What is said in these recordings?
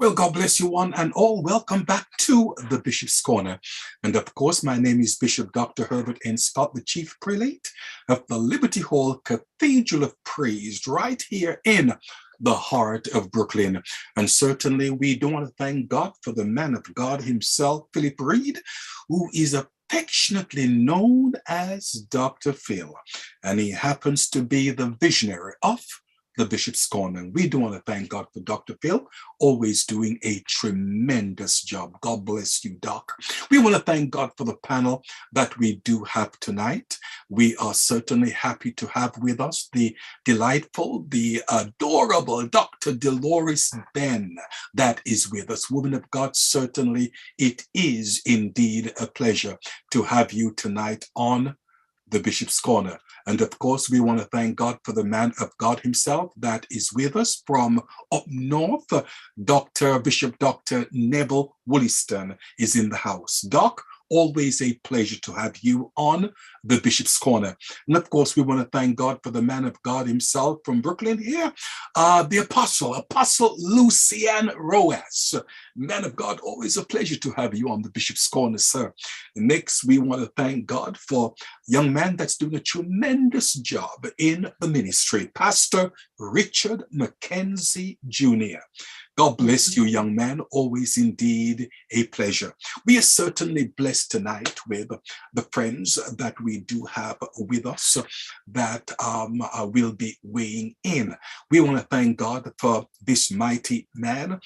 Well, God bless you one and all. Welcome back to the Bishop's Corner. And of course, my name is Bishop Dr. Herbert N. Scott, the Chief Prelate of the Liberty Hall Cathedral of Praise, right here in the heart of Brooklyn. And certainly we do want to thank God for the man of God himself, Philip Reed, who is affectionately known as Dr. Phil. And he happens to be the visionary of the Bishop's Corner. And we do want to thank God for Dr. Phil, always doing a tremendous job. God bless you, Doc. We want to thank God for the panel that we do have tonight. We are certainly happy to have with us the delightful, the adorable Dr. Dolores Ben that is with us. Woman of God, certainly it is indeed a pleasure to have you tonight on the Bishop's Corner. And of course, we want to thank God for the man of God himself that is with us from up north. Bishop Dr. Neville Wolliston is in the house. Doc, always a pleasure to have you on the Bishop's Corner. And of course, we want to thank God for the man of God himself from Brooklyn here, the Apostle Lucien Rojas. Man of God, always a pleasure to have you on the Bishop's Corner, sir. Next, we want to thank God for a young man that's doing a tremendous job in the ministry, Pastor Richard Mackenzie Jr. God bless you, young man. Always indeed a pleasure. We are certainly blessed tonight with the friends that we do have with us that will be weighing in. We want to thank God for this mighty man,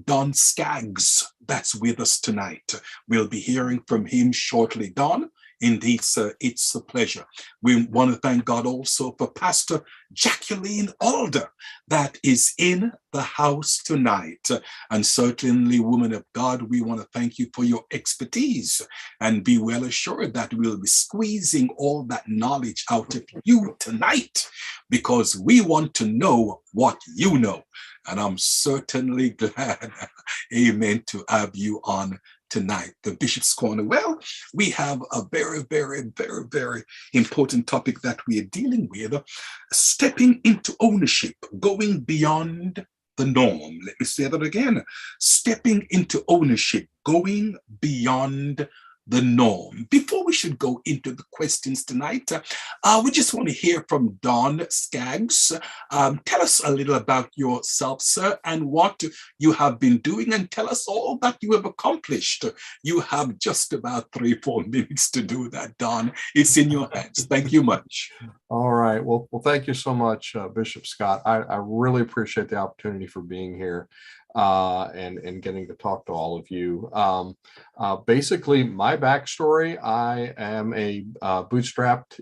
Don Skaggs, that's with us tonight. We'll be hearing from him shortly. Don, indeed, sir, it's a pleasure. We want to thank God also for Pastor Jacqueline Alder that is in the house tonight. And certainly, woman of God, we want to thank you for your expertise and be well assured that we'll be squeezing all that knowledge out of you tonight because we want to know what you know. And I'm certainly glad, amen, to have you on tonight, the Bishop's Corner. Well, we have a very, very, very, very important topic that we are dealing with, stepping into ownership, going beyond the norm. Let me say that again. Stepping into ownership, going beyond the norm. Before we should go into the questions tonight, we just want to hear from Don Skaggs. Tell us a little about yourself, sir, and what you have been doing, and tell us all that you have accomplished. You have just about 3-4 minutes to do that, Don. It's in your hands. Thank you much. All right. Well, thank you so much, Bishop Scott. I really appreciate the opportunity for being here and getting to talk to all of you. Basically, my backstory, I am a bootstrapped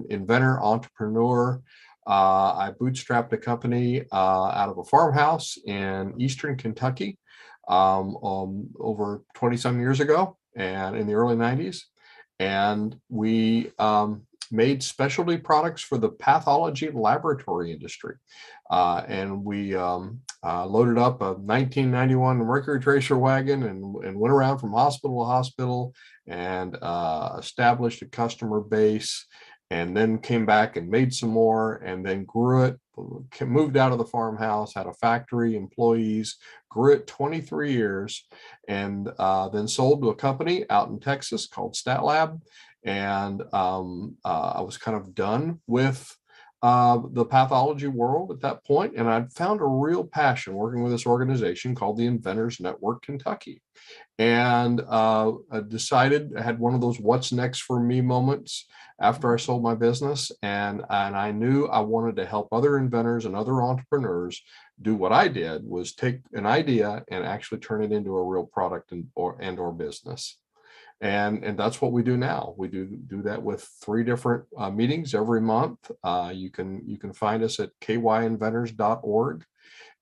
inventor, entrepreneur. I bootstrapped a company out of a farmhouse in Eastern Kentucky over 20-some years ago, and in the early 90s. And we made specialty products for the pathology laboratory industry. And we loaded up a 1991 Mercury Tracer wagon and went around from hospital to hospital and established a customer base, and then came back and made some more, and then grew it, moved out of the farmhouse, had a factory, employees, grew it 23 years, and then sold to a company out in Texas called StatLab. And I was kind of done with the pathology world at that point, and I'd found a real passion working with this organization called the Inventors Network Kentucky. And I decided, I had one of those what's next for me moments after I sold my business, and I knew I wanted to help other inventors and other entrepreneurs do what I did, was take an idea and actually turn it into a real product or business. And that's what we do now. We do that with 3 different meetings every month. You can find us at kyinventors.org.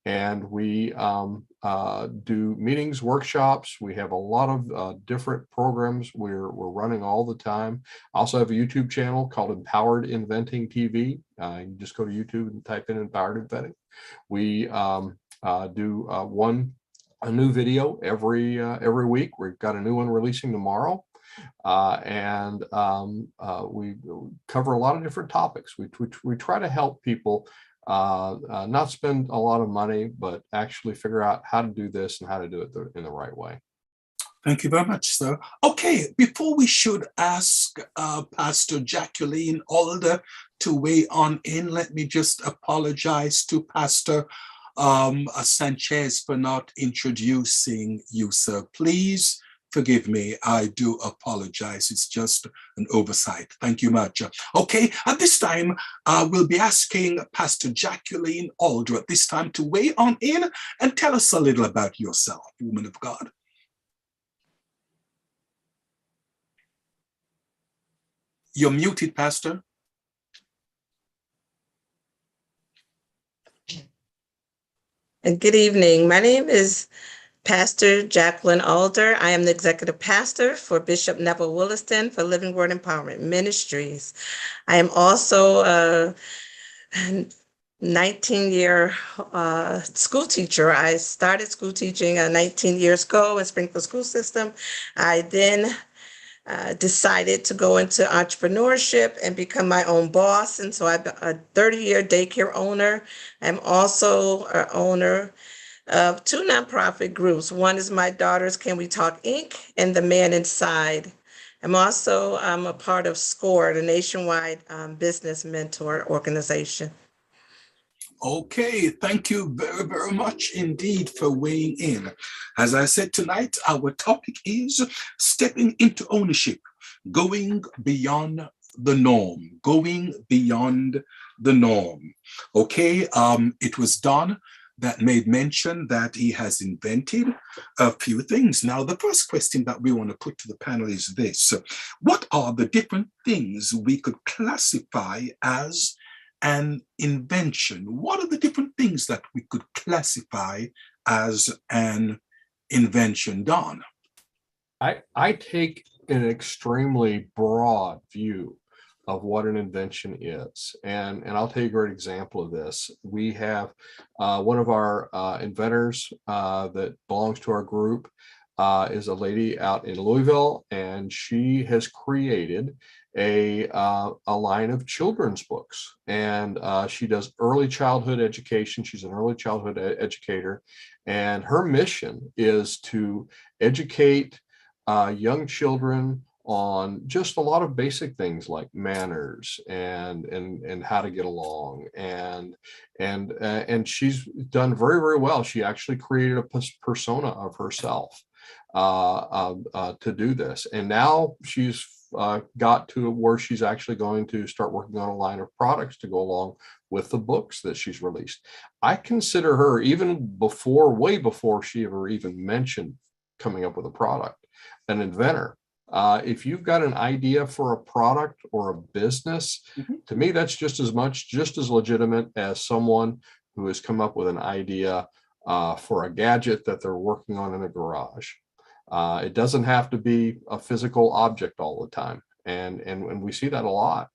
And we do meetings, workshops. We have a lot of different programs we're running all the time. I also have a YouTube channel called Empowered Inventing TV. You can just go to YouTube and type in Empowered Inventing. We do a new video every week. We've got a new one releasing tomorrow. And we cover a lot of different topics. We try to help people not spend a lot of money, but actually figure out how to do this and how to do it in the right way. Thank you very much, sir. Okay, before we should ask Pastor Jacqueline Alder to weigh on in, let me just apologize to Pastor Sanchez for not introducing you, sir. Please forgive me. I do apologize. It's just an oversight. Thank you much. Okay, at this time, we'll be asking Pastor Jacqueline Alder at this time to weigh on in and tell us a little about yourself, woman of God. You're muted, Pastor. And good evening. My name is Pastor Jacqueline Alder. I am the executive pastor for Bishop Neville Wolliston for Living Word Empowerment Ministries. I am also a 19-year school teacher. I started school teaching 19 years ago in Springfield School System. I then decided to go into entrepreneurship and become my own boss. And so I'm a 30-year daycare owner. I'm also an owner of two nonprofit groups. One is My Daughters Can We Talk Inc. and The Man Inside. I'm also a part of SCORE, the nationwide business mentor organization. Okay, thank you very, very much indeed for weighing in. As I said tonight, our topic is stepping into ownership, going beyond the norm, going beyond the norm. Okay, it was Don that made mention that he has invented a few things. Now, the first question that we want to put to the panel is this: what are the different things we could classify as an invention? What are the different things that we could classify as an invention, Don? I take an extremely broad view of what an invention is. And I'll tell you a great example of this. We have one of our inventors that belongs to our group is a lady out in Louisville, and she has created a line of children's books, and she does early childhood education. She's an early childhood educator, and her mission is to educate young children on just a lot of basic things like manners and how to get along, and she's done very, very well. She actually created a persona of herself to do this, and now she's got to where she's actually going to start working on a line of products to go along with the books that she's released. I consider her, even before, way before she ever even mentioned coming up with a product, an inventor. If you've got an idea for a product or a business, to me, that's just as legitimate as someone who has come up with an idea for a gadget that they're working on in a garage. It doesn't have to be a physical object all the time. And we see that a lot.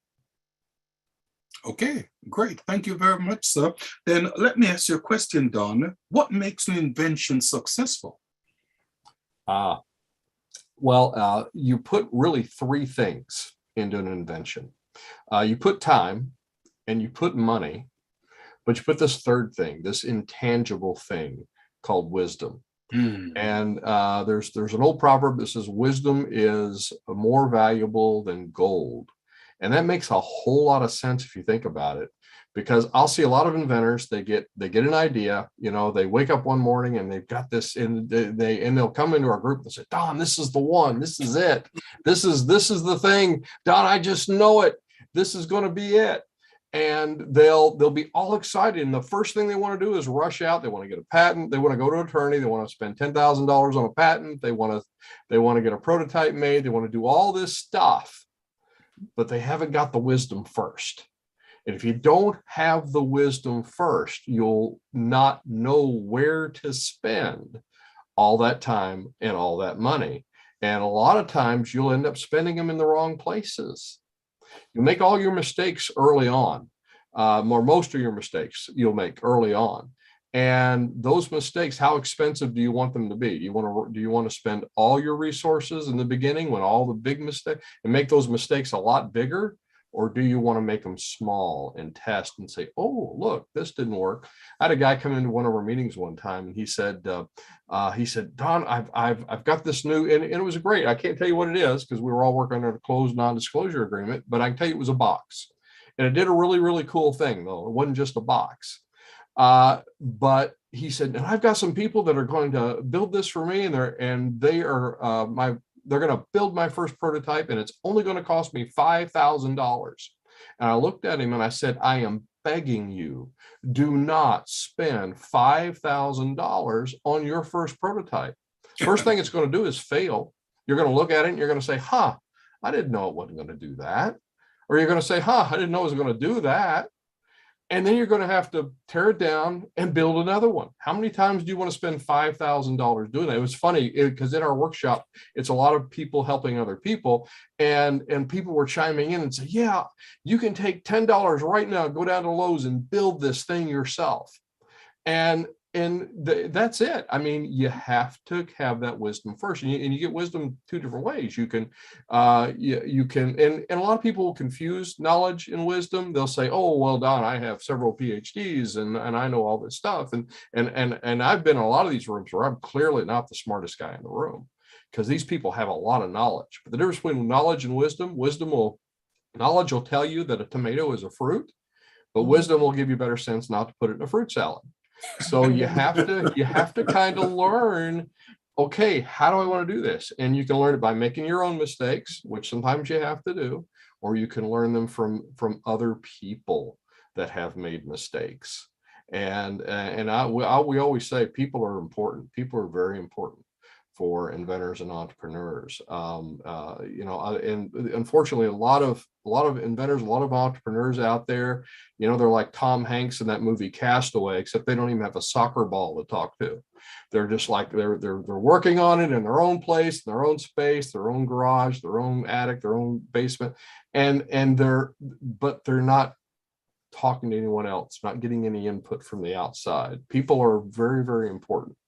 Okay, great. Thank you very much, sir. Then let me ask you a question, Don. What makes an invention successful? Well, you put really three things into an invention. You put time and you put money, but you put this third thing, this intangible thing called wisdom. And there's an old proverb that says wisdom is more valuable than gold. And that makes a whole lot of sense if you think about it, because I'll see a lot of inventors, they get an idea, they wake up one morning and they've got this, and they'll come into our group and say, Don, this is the one, this is it. This is the thing. Don, I just know it. This is going to be it. And they'll be all excited. And the first thing they want to do is rush out. They want to get a patent. They want to go to an attorney. They want to spend $10,000 on a patent. They want to get a prototype made. They want to do all this stuff, but they haven't got the wisdom first. And if you don't have the wisdom first, you'll not know where to spend all that time and all that money. And a lot of times you'll end up spending them in the wrong places. You make all your mistakes early on, or most of your mistakes you'll make early on. And those mistakes, how expensive do you want them to be? Do you want to spend all your resources in the beginning when all the big mistakes and make those mistakes a lot bigger? Or do you want to make them small and test and say, oh, look, this didn't work? I had a guy come into one of our meetings one time, and he said, Don, I've got this new, and it was great. I can't tell you what it is because we were all working under a closed non-disclosure agreement, but I can tell you it was a box. And it did a really, really cool thing, though. It wasn't just a box. But he said, and I've got some people that are going to build this for me, and they're going to build my first prototype, and it's only going to cost me $5,000. And I looked at him and I said, I am begging you, do not spend $5,000 on your first prototype. First thing it's going to do is fail. You're going to look at it and you're going to say, I didn't know it wasn't going to do that. Or you're going to say, I didn't know it was going to do that. And then you're going to have to tear it down and build another one. How many times do you want to spend $5,000 doing that? It was funny because in our workshop, it's a lot of people helping other people. And people were chiming in and say, yeah, you can take $10 right now, go down to Lowe's and build this thing yourself. And that's it. I mean, you have to have that wisdom first, and you get wisdom two different ways. You can, and a lot of people confuse knowledge and wisdom. They'll say, "Oh, well, Don, I have several PhDs, and I know all this stuff." And I've been in a lot of these rooms where I'm clearly not the smartest guy in the room, because these people have a lot of knowledge. But the difference between knowledge and wisdom: knowledge will tell you that a tomato is a fruit, but wisdom will give you better sense not to put it in a fruit salad. So you have to kind of learn, okay, how do I want to do this? And you can learn it by making your own mistakes, which sometimes you have to do, or you can learn them from other people that have made mistakes. And we always say people are important. People are very important for inventors and entrepreneurs. And unfortunately, a lot of inventors, a lot of entrepreneurs out there, they're like Tom Hanks in that movie Castaway, except they don't even have a soccer ball to talk to. They're just like they're working on it in their own place, their own space, their own garage, their own attic, their own basement, and they're not talking to anyone else, not getting any input from the outside. People are very, very important.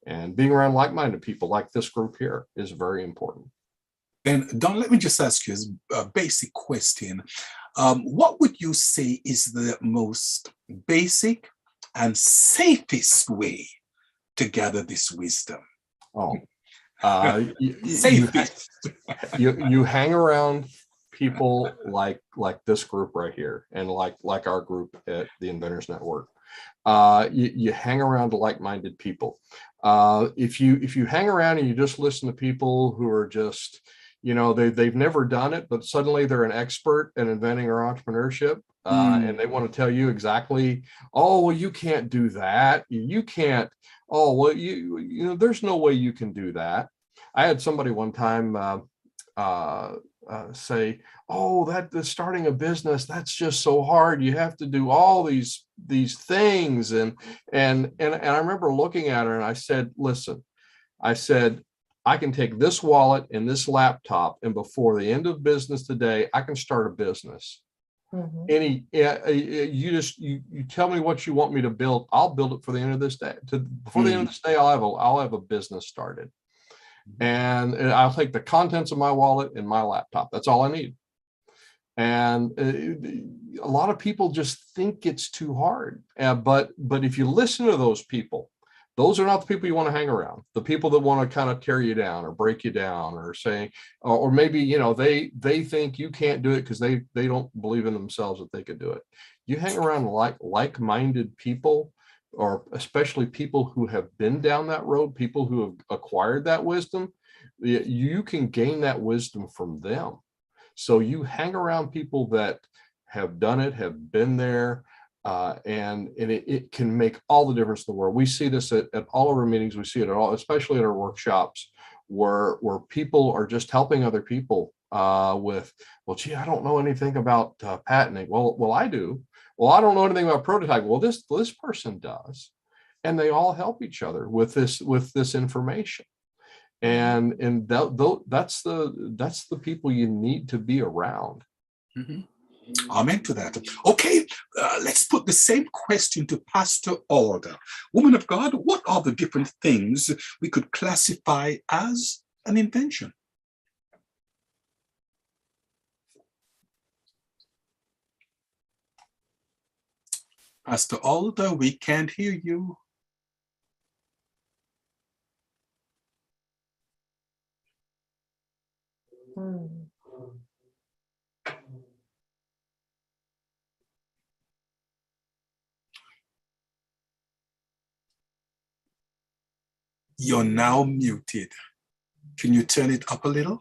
And being around like-minded people like this group here is very important. And Don, let me just ask you a basic question. What would you say is the most basic and safest way to gather this wisdom? Safest. You hang around people like this group right here, and like our group at the Inventors Network. You hang around to like-minded people. If you hang around and you just listen to people who are just, they've never done it, but suddenly they're an expert in inventing or entrepreneurship, and they want to tell you exactly, oh, well, you can't do that. You can't. Oh, well, there's no way you can do that. I had somebody one time say, oh, the starting a business, that's just so hard. You have to do all these things. And I remember looking at her and I said, listen, I can take this wallet and this laptop, and before the end of business today, I can start a business. Mm-hmm. You tell me what you want me to build. I'll build it for the end of this day. Before the end of this day, I'll have a business started. And I'll take the contents of my wallet and my laptop. That's all I need. And a lot of people just think it's too hard. But if you listen to those people, those are not the people you want to hang around. The people that want to kind of tear you down or break you down, or say, or maybe, they think you can't do it because they don't believe in themselves that they could do it. You hang around like-minded people, or especially people who have been down that road, people who have acquired that wisdom, you can gain that wisdom from them. So you hang around people that have done it, have been there, and it can make all the difference in the world. We see this at all of our meetings. We see it at all, especially at our workshops, where people are just helping other people with, well, gee, I don't know anything about patenting. Well, I do. Well, I don't know anything about prototyping. Well, this person does, and they all help each other with this information. And that's the people you need to be around. Mm-hmm. Amen to that. Okay, let's put the same question to Pastor Alder. Woman of God, what are the different things we could classify as an invention? Pastor Alder, we can't hear you. You're now muted. Can you turn it up a little?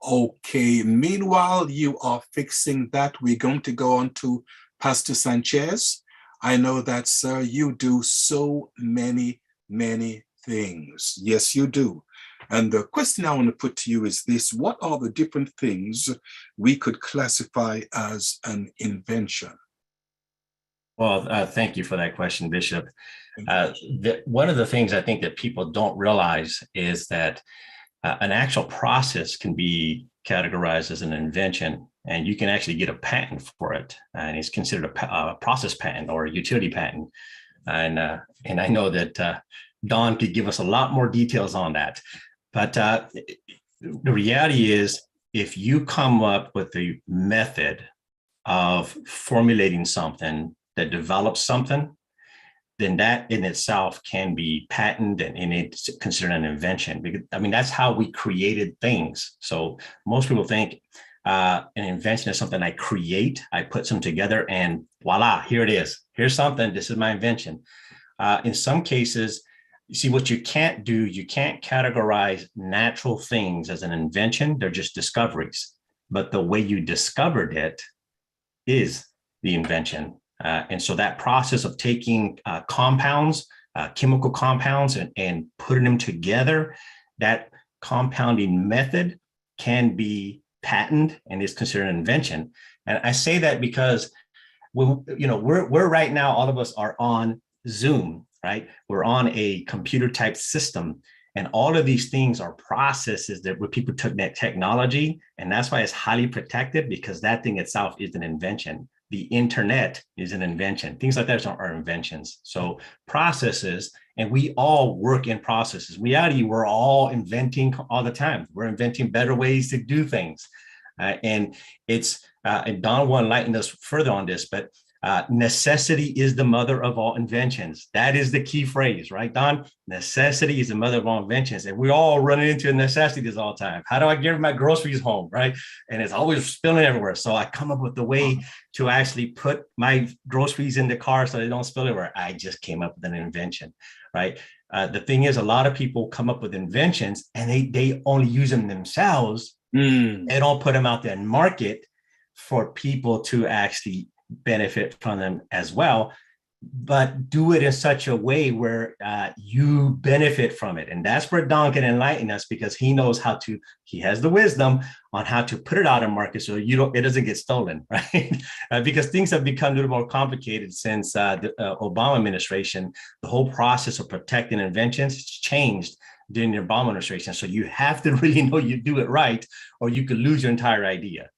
Okay, meanwhile, you are fixing that. We're going to go on to Pastor Sanchez. I know that, sir, you do so many things. Yes, you do. And the question I want to put to you is this: what are the different things we could classify as an invention? Well, thank you for that question, Bishop. One of the things I think that people don't realize is that an actual process can be categorized as an invention, and you can actually get a patent for it, and it's considered a process patent or a utility patent. And I know that Don could give us a lot more details on that. But the reality is, if you come up with a method of formulating something that develops something, then that in itself can be patented and it's considered an invention. Because, I mean, that's how we created things. So most people think an invention is something I create, I put some together, and voila, here it is. Here's something, this is my invention. In some cases, you see, what you can't do, you can't categorize natural things as an invention. They're just discoveries. But the way you discovered it is the invention. And so that process of taking compounds, chemical compounds, and putting them together, that compounding method can be patented and is considered an invention. And I say that because we're right now, all of us are on Zoom, right? We're on a computer type system. And all of these things are processes that where people took that technology. And that's why it's highly protected, because that thing itself is an invention. The internet is an invention. Things like that are inventions. So processes, and we all work in processes. In reality, we're all inventing all the time. We're inventing better ways to do things. And Don will enlighten us further on this, but necessity is the mother of all inventions. That is the key phrase, right, Don? Necessity is the mother of all inventions. And we're all running into necessities all the time. How do I get my groceries home, right? And it's always spilling everywhere. So I come up with the way to actually put my groceries in the car so they don't spill everywhere. I just came up with an invention, right? The thing is, a lot of people come up with inventions and they only use them themselves. They don't put them out there and market for people to actually benefit from them as well, but do it in such a way where you benefit from it. And that's where Don can enlighten us, because he knows he has the wisdom on how to put it out in market so it doesn't get stolen, right? Because things have become a little more complicated since the Obama administration. The whole process of protecting inventions has changed during the Obama administration. So you have to really know you do it right, or you could lose your entire idea.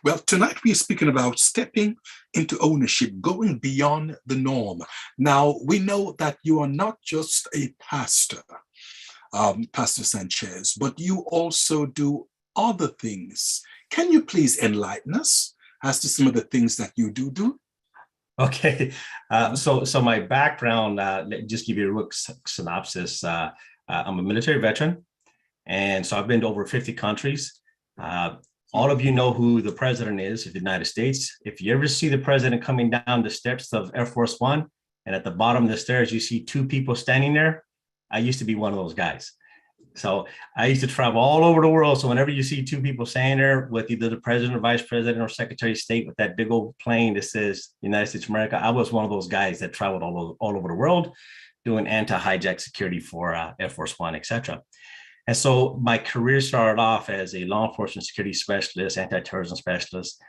Well, tonight we are speaking about stepping into ownership, going beyond the norm. Now, we know that you are not just a pastor, Pastor Sanchez, but you also do other things. Can you please enlighten us as to some of the things that you do? Okay, so my background, just give you a quick synopsis. I'm a military veteran, and so I've been to over 50 countries. All of you know who the president is of the United States. If you ever see the president coming down the steps of Air Force One, and at the bottom of the stairs, you see two people standing there, I used to be one of those guys. So I used to travel all over the world. So whenever you see two people standing there with either the president or vice president or secretary of state with that big old plane that says United States of America, I was one of those guys that traveled all over the world doing anti-hijack security for Air Force One, et cetera. And so my career started off as a law enforcement security specialist, anti-terrorism specialist,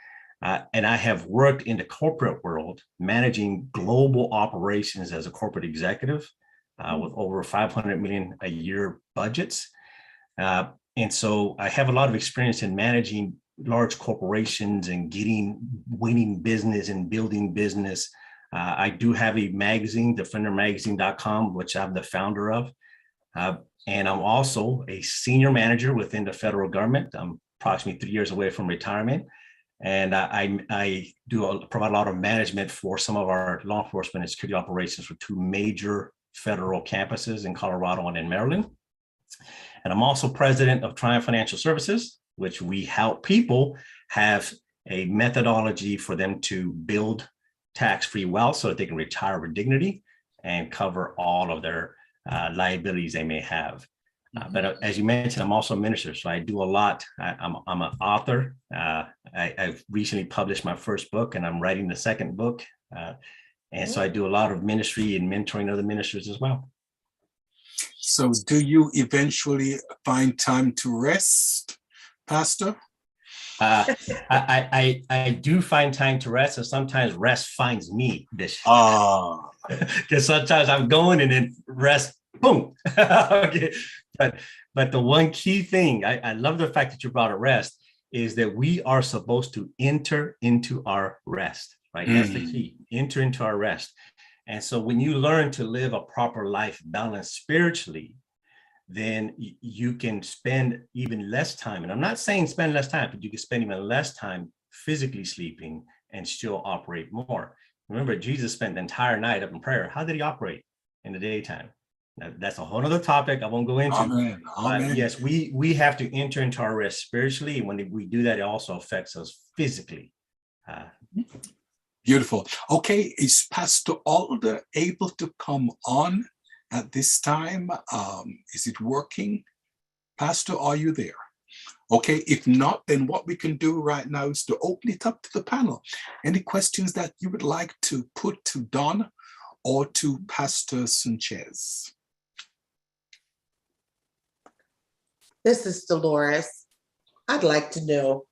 and I have worked in the corporate world, managing global operations as a corporate executive with over 500 million a year budgets. And so I have a lot of experience in managing large corporations and winning business and building business. I do have a magazine, defendermagazine.com, which I'm the founder of. And I'm also a senior manager within the federal government. I'm approximately 3 years away from retirement. And I provide a lot of management for some of our law enforcement and security operations for two major federal campuses in Colorado and in Maryland. And I'm also president of Triumph Financial Services, which we help people have a methodology for them to build tax-free wealth so that they can retire with dignity and cover all of their liabilities they may have. But as you mentioned, I'm also a minister, so I do a lot. I'm an author. I've recently published my first book, and I'm writing the second book. And so I do a lot of ministry and mentoring other ministers as well. So do you eventually find time to rest, Pastor? I do find time to rest, and sometimes rest finds me, Bishop. Because sometimes I'm going and then rest, boom. Okay. But the one key thing, I love the fact that you brought up rest, is that we are supposed to enter into our rest, right? That's the key, enter into our rest. And so when you learn to live a proper life balance spiritually, then you can spend even less time. And I'm not saying spend less time, but you can spend even less time physically sleeping and still operate more. Remember, Jesus spent the entire night up in prayer. How did he operate in the daytime? Now, that's a whole other topic I won't go into. Amen. Amen. Yes, we have to enter into our rest spiritually. And when we do that, it also affects us physically. Beautiful. Okay, is Pastor Alder able to come on at this time? Is it working? Pastor, are you there? Okay, if not, then what we can do right now is to open it up to the panel. Any questions that you would like to put to Don or to Pastor Sanchez? This is Dolores. I'd like to know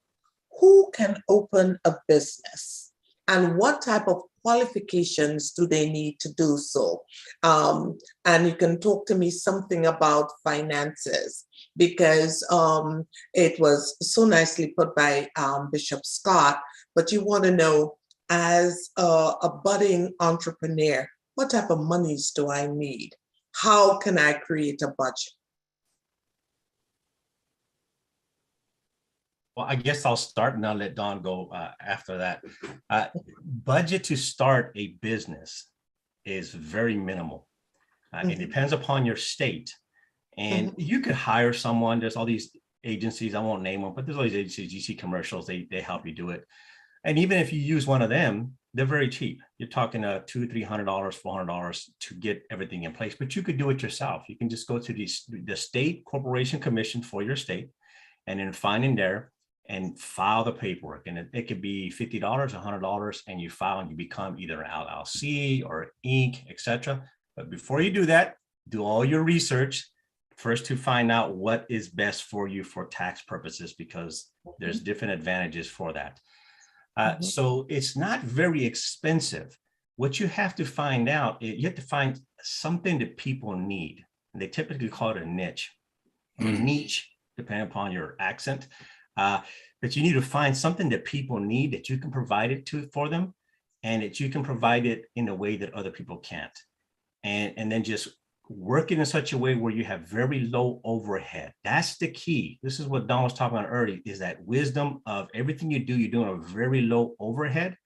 who can open a business and what type of qualifications do they need to do so? And you can talk to me something about finances, because it was so nicely put by Bishop Scott, but you want to know, as a budding entrepreneur, what type of monies do I need? How can I create a budget? Well, I guess I'll start and I'll let Don go after that. Budget to start a business is very minimal. It depends upon your state. And you could hire someone. There's all these agencies, I won't name them, but there's all these agencies, you see commercials, they help you do it. And even if you use one of them, they're very cheap. You're talking $200, $300, $400 to get everything in place, but you could do it yourself. You can just go to the state corporation commission for your state and then find in there and file the paperwork. And it could be $50, $100, and you file and you become either an LLC or Inc., etc. But before you do that, do all your research first to find out what is best for you for tax purposes, because there's different advantages for that. So it's not very expensive. What you have to find out, you have to find something that people need. And they typically call it a niche, or niche, depending upon your accent. But you need to find something that people need, that you can provide it for them, and that you can provide it in a way that other people can't. And then just work it in such a way where you have very low overhead. That's the key. This is what Don was talking about earlier, is that wisdom of everything you do, you're doing a very low overhead,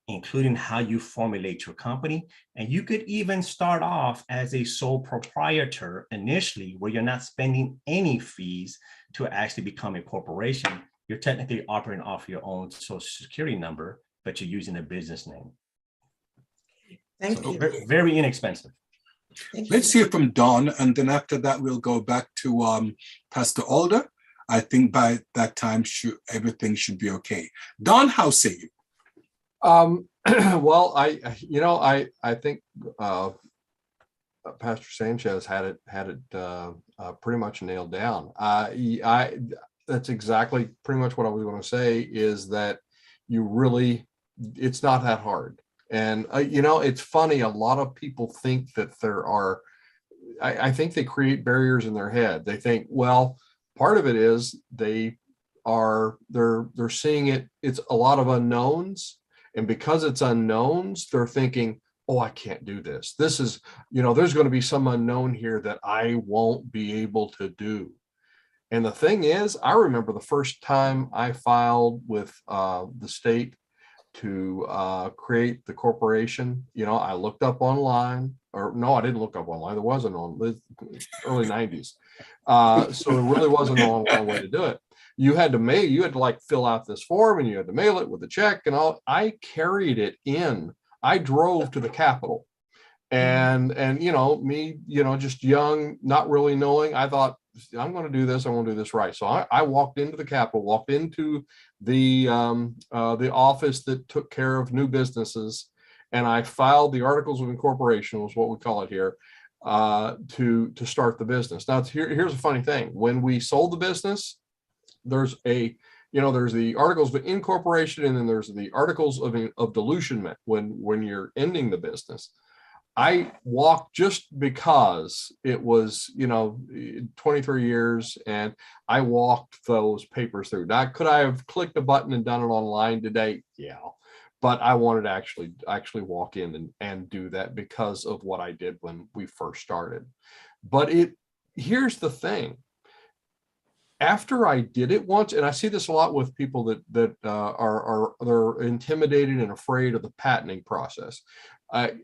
including how you formulate your company. And you could even start off as a sole proprietor initially, where you're not spending any fees to actually become a corporation. You're technically operating off your own social security number, but you're using a business name. Thank you. Very inexpensive. Let's hear from Don, and then after that, we'll go back to Pastor Alder. I think by that time, everything should be okay. Don, how say you? Well, I think Pastor Sanchez had it pretty much nailed down. That's exactly pretty much what I was going to say, is that it's not that hard. And, it's funny. A lot of people think that I think they create barriers in their head. They think, well, part of it is they're seeing it. It's a lot of unknowns. And because it's unknowns, they're thinking, oh, I can't do this. This is, there's going to be some unknown here that I won't be able to do. And the thing is, I remember the first time I filed with the state to create the corporation. I looked up online, or no, I didn't look up online. There wasn't on the early 90s. So it really wasn't an online way to do it. You had to like fill out this form, and you had to mail it with a check and all. I carried it in. I drove to the Capitol, and me, just young, not really knowing. I thought, I'm going to do this. I want to do this right. So I walked into the Capitol, walked into the office that took care of new businesses, and I filed the articles of incorporation, was what we call it here, to start the business. Now, here's a funny thing. When we sold the business, there's the articles of incorporation, and then there's the articles of dilution when you're ending the business. I walked just because it was, 23 years, and I walked those papers through. Now, could I have clicked a button and done it online today? Yeah. But I wanted to actually walk in and do that because of what I did when we first started. But here's the thing. After I did it once, and I see this a lot with people that they're intimidated and afraid of the patenting process.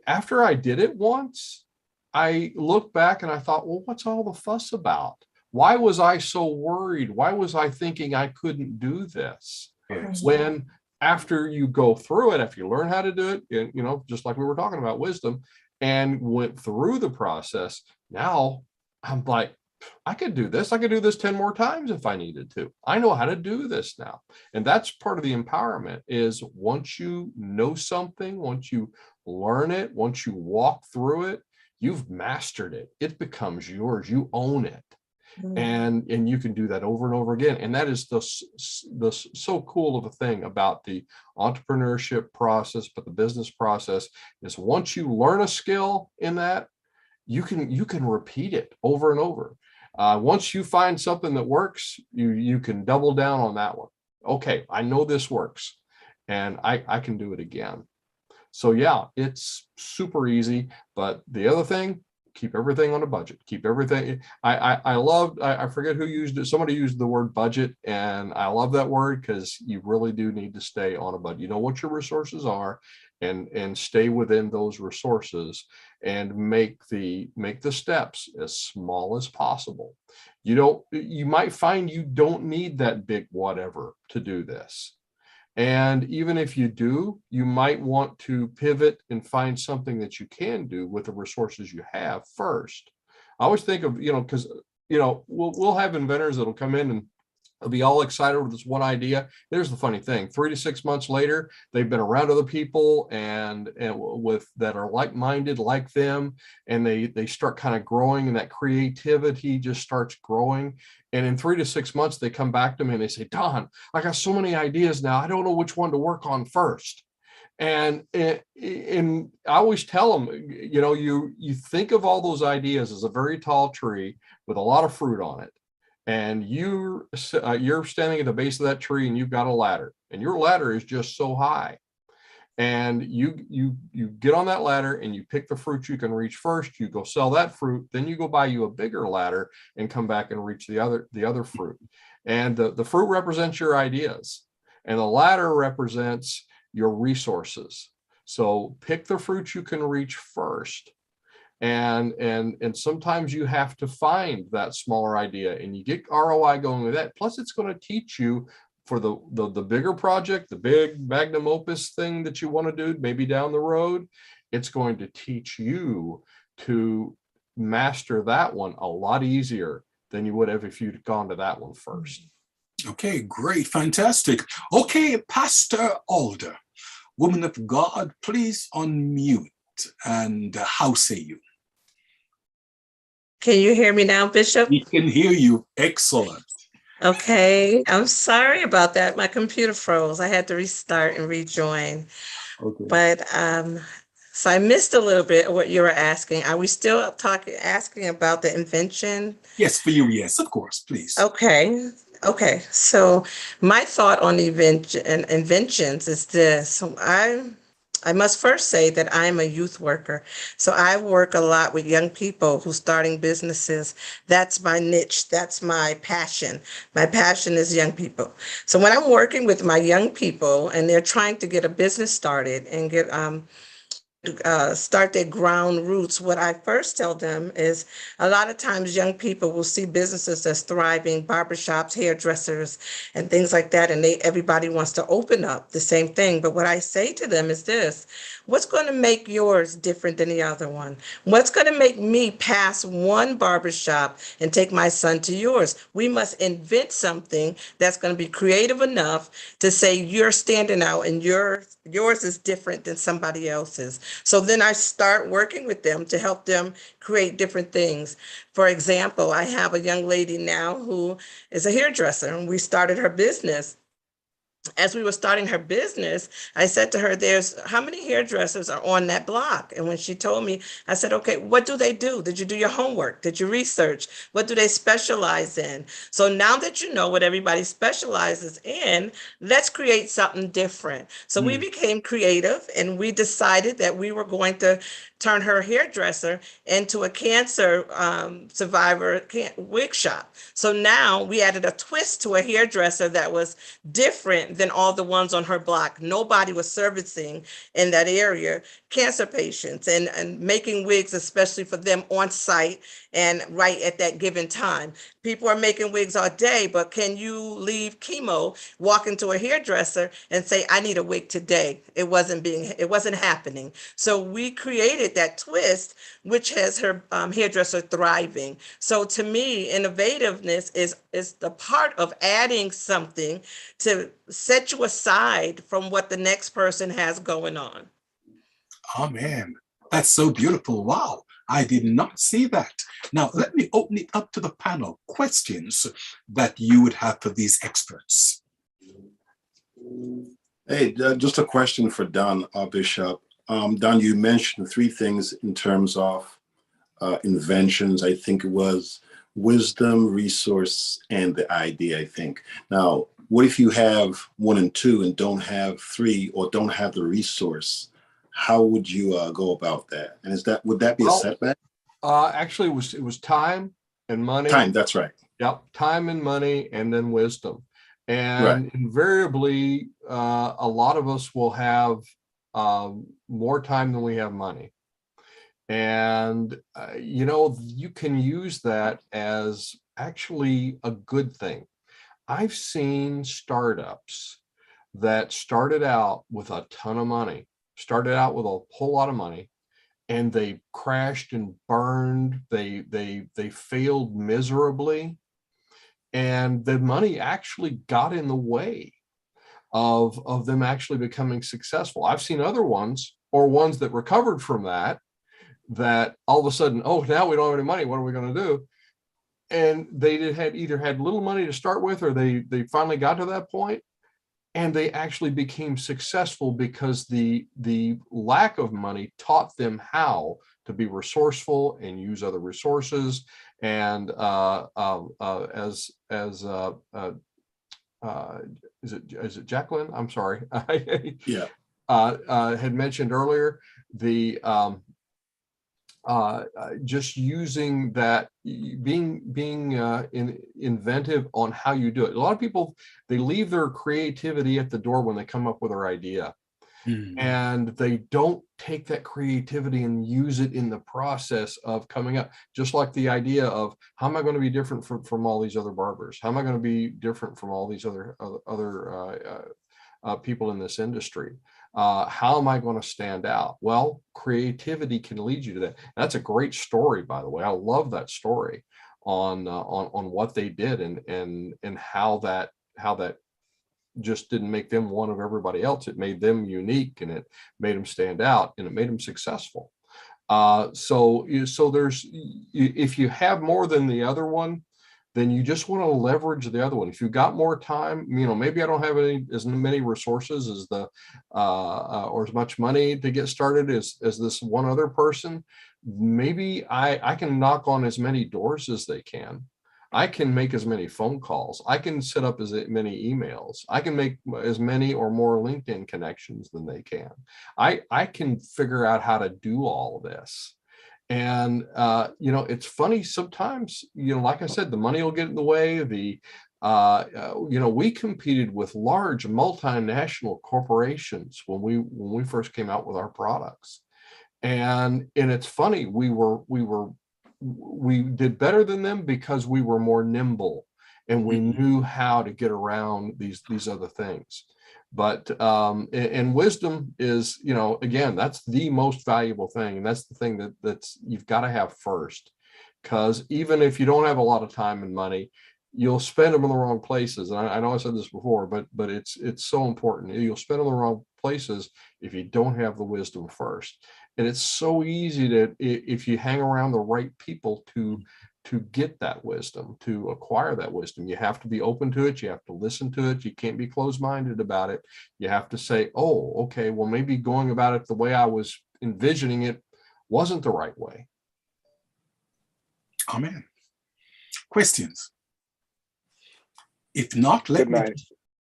After I did it once, I looked back and I thought, well, what's all the fuss about? Why was I so worried? Why was I thinking I couldn't do this? Yes. When after you go through it, after you learn how to do it, and, just like we were talking about wisdom, and went through the process, now I'm like, I could do this. I could do this 10 more times if I needed to. I know how to do this now. And that's part of the empowerment, is once you know something, once you learn it, once you walk through it, you've mastered it. It becomes yours. You own it. And you can do that over and over again. And that is the so cool of a thing about the entrepreneurship process, but the business process is once you learn a skill in that, you can repeat it over and over. Once you find something that works, you can double down on that one. Okay, I know this works, and I can do it again. So yeah, it's super easy. But the other thing, keep everything on a budget. Keep everything. I forget who used it. Somebody used the word budget, and I love that word because you really do need to stay on a budget. You know what your resources are, and stay within those resources, and make the steps as small as possible. You might find you don't need that big whatever to do this. And even if you do, you might want to pivot and find something that you can do with the resources you have first. I always think of, because, we'll have inventors that'll come in and they'll be all excited with this one idea. Here's the funny thing: 3 to 6 months later, they've been around other people and with that are like-minded like them, and they start kind of growing, and that creativity just starts growing. And in 3 to 6 months, they come back to me and they say, Don, I got so many ideas now. I don't know which one to work on first. And I always tell them, you think of all those ideas as a very tall tree with a lot of fruit on it. And you're standing at the base of that tree, and you've got a ladder, and your ladder is just so high. And you get on that ladder and you pick the fruit you can reach first. You go sell that fruit, then you go buy you a bigger ladder and come back and reach the other fruit. And the fruit represents your ideas, and the ladder represents your resources. So pick the fruit you can reach first. And sometimes you have to find that smaller idea, and you get ROI going with that. Plus, it's going to teach you for the bigger project, the big magnum opus thing that you want to do, maybe down the road. It's going to teach you to master that one a lot easier than you would have if you'd gone to that one first. Okay, great, fantastic. Okay, Pastor Alder, woman of God, please unmute. And how say you? Can you hear me now, Bishop? We can hear you. Excellent. Okay, I'm sorry about that. My computer froze. I had to restart and rejoin. Okay. But so I missed a little bit of what you were asking. Are we still asking about the invention? Yes, for you, yes, of course, please. Okay. So my thought on inventions is this. I must first say that I'm a youth worker. So I work a lot with young people who starting businesses. That's my niche. That's my passion. My passion is young people. So when I'm working with my young people and they're trying to get a business started and get start their ground roots, what I first tell them is a lot of times young people will see businesses as thriving, barbershops, hairdressers, and things like that, and everybody wants to open up the same thing. But what I say to them is this: what's going to make yours different than the other one? What's going to make me pass one barbershop and take my son to yours? We must invent something that's going to be creative enough to say you're standing out and yours is different than somebody else's. So then I start working with them to help them create different things. For example, I have a young lady now who is a hairdresser, and we started her business. As we were starting her business, I said to her, there's how many hairdressers are on that block? And when she told me, I said, okay, what do they do? Did you do your homework? Did you research? What do they specialize in? So now that you know what everybody specializes in, let's create something different. So we became creative and we decided that we were going to turn her hairdresser into a cancer survivor wig shop. So now we added a twist to a hairdresser that was different than all the ones on her block. Nobody was servicing in that area cancer patients and making wigs, especially for them on site and right at that given time. People are making wigs all day, but can you leave chemo, walk into a hairdresser and say, I need a wig today? It wasn't happening. So we created that twist, which has her hairdresser thriving. So to me, innovativeness is the part of adding something to set you aside from what the next person has going on. Oh man, that's so beautiful. Wow, I did not see that. Now, let me open it up to the panel. Questions that you would have for these experts. Hey, just a question for Don, Bishop. Don, you mentioned three things in terms of inventions. I think it was wisdom, resource, and the idea, I think. Now, what if you have one and two and don't have three or don't have the resource? How would you go about that? And would that be a setback? Actually, it was time and money. Time, that's right. Yep, time and money, and then wisdom. And invariably, a lot of us will have more time than we have money. And, you can use that as actually a good thing. I've seen startups that started out with a ton of money, started out with a whole lot of money, and they crashed and burned. They failed miserably. And the money actually got in the way of them actually becoming successful. I've seen other ones, or ones that recovered from that all of a sudden, oh, now we don't have any money. What are we going to do? And they either had little money to start with, or they finally got to that point, and they actually became successful because the lack of money taught them how to be resourceful and use other resources. And is it Jacqueline? I'm sorry. Yeah. Had mentioned earlier, the just using that, being inventive on how you do it. A lot of people, they leave their creativity at the door when they come up with their idea. And they don't take that creativity and use it in the process of coming up. Just like the idea of, how am I going to be different from all these other barbers? How am I going to be different from all these other people in this industry? How am I going to stand out? Well, creativity can lead you to that. That's a great story, by the way. I love that story on what they did and how that just didn't make them one of everybody else. It made them unique, and it made them stand out, and it made them successful. So there's, if you have more than the other one, then you just want to leverage the other one. If you've got more time, maybe I don't have as many resources as or as much money to get started as this one other person. Maybe I can knock on as many doors as they can. I can make as many phone calls. I can set up as many emails. I can make as many or more LinkedIn connections than they can. I can figure out how to do all of this. And, it's funny sometimes, like I said, the money will get in the way. We competed with large multinational corporations when we first came out with our products. And it's funny, we did better than them because we were more nimble and we knew how to get around these other things. But and wisdom is, again, that's the most valuable thing. And that's the thing that's you've got to have first, because even if you don't have a lot of time and money, you'll spend them in the wrong places. And I know I said this before, but it's so important. You'll spend them in the wrong places if you don't have the wisdom first. And it's so easy if you hang around the right people to get that wisdom, to acquire that wisdom. You have to be open to it. You have to listen to it. You can't be closed-minded about it. You have to say, oh, okay, well, maybe going about it the way I was envisioning it wasn't the right way. Amen. Questions? If not, Good night.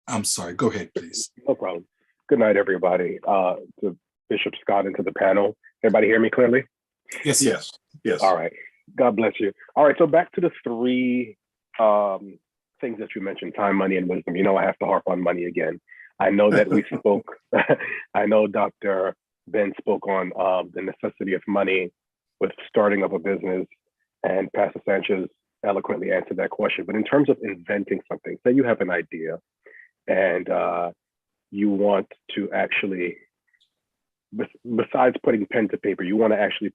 I'm sorry, go ahead, please. No problem. Good night, everybody. To Bishop Scott and to the panel. Everybody hear me clearly? Yes. Yes. All right. God bless you. All right. So back to the three things that you mentioned: time, money, and wisdom. I have to harp on money again. I know that we spoke. I know Dr. Ben spoke on the necessity of money with starting up a business, and Pastor Sanchez eloquently answered that question. But in terms of inventing something, say you have an idea and you want to actually, besides putting pen to paper, you want to actually,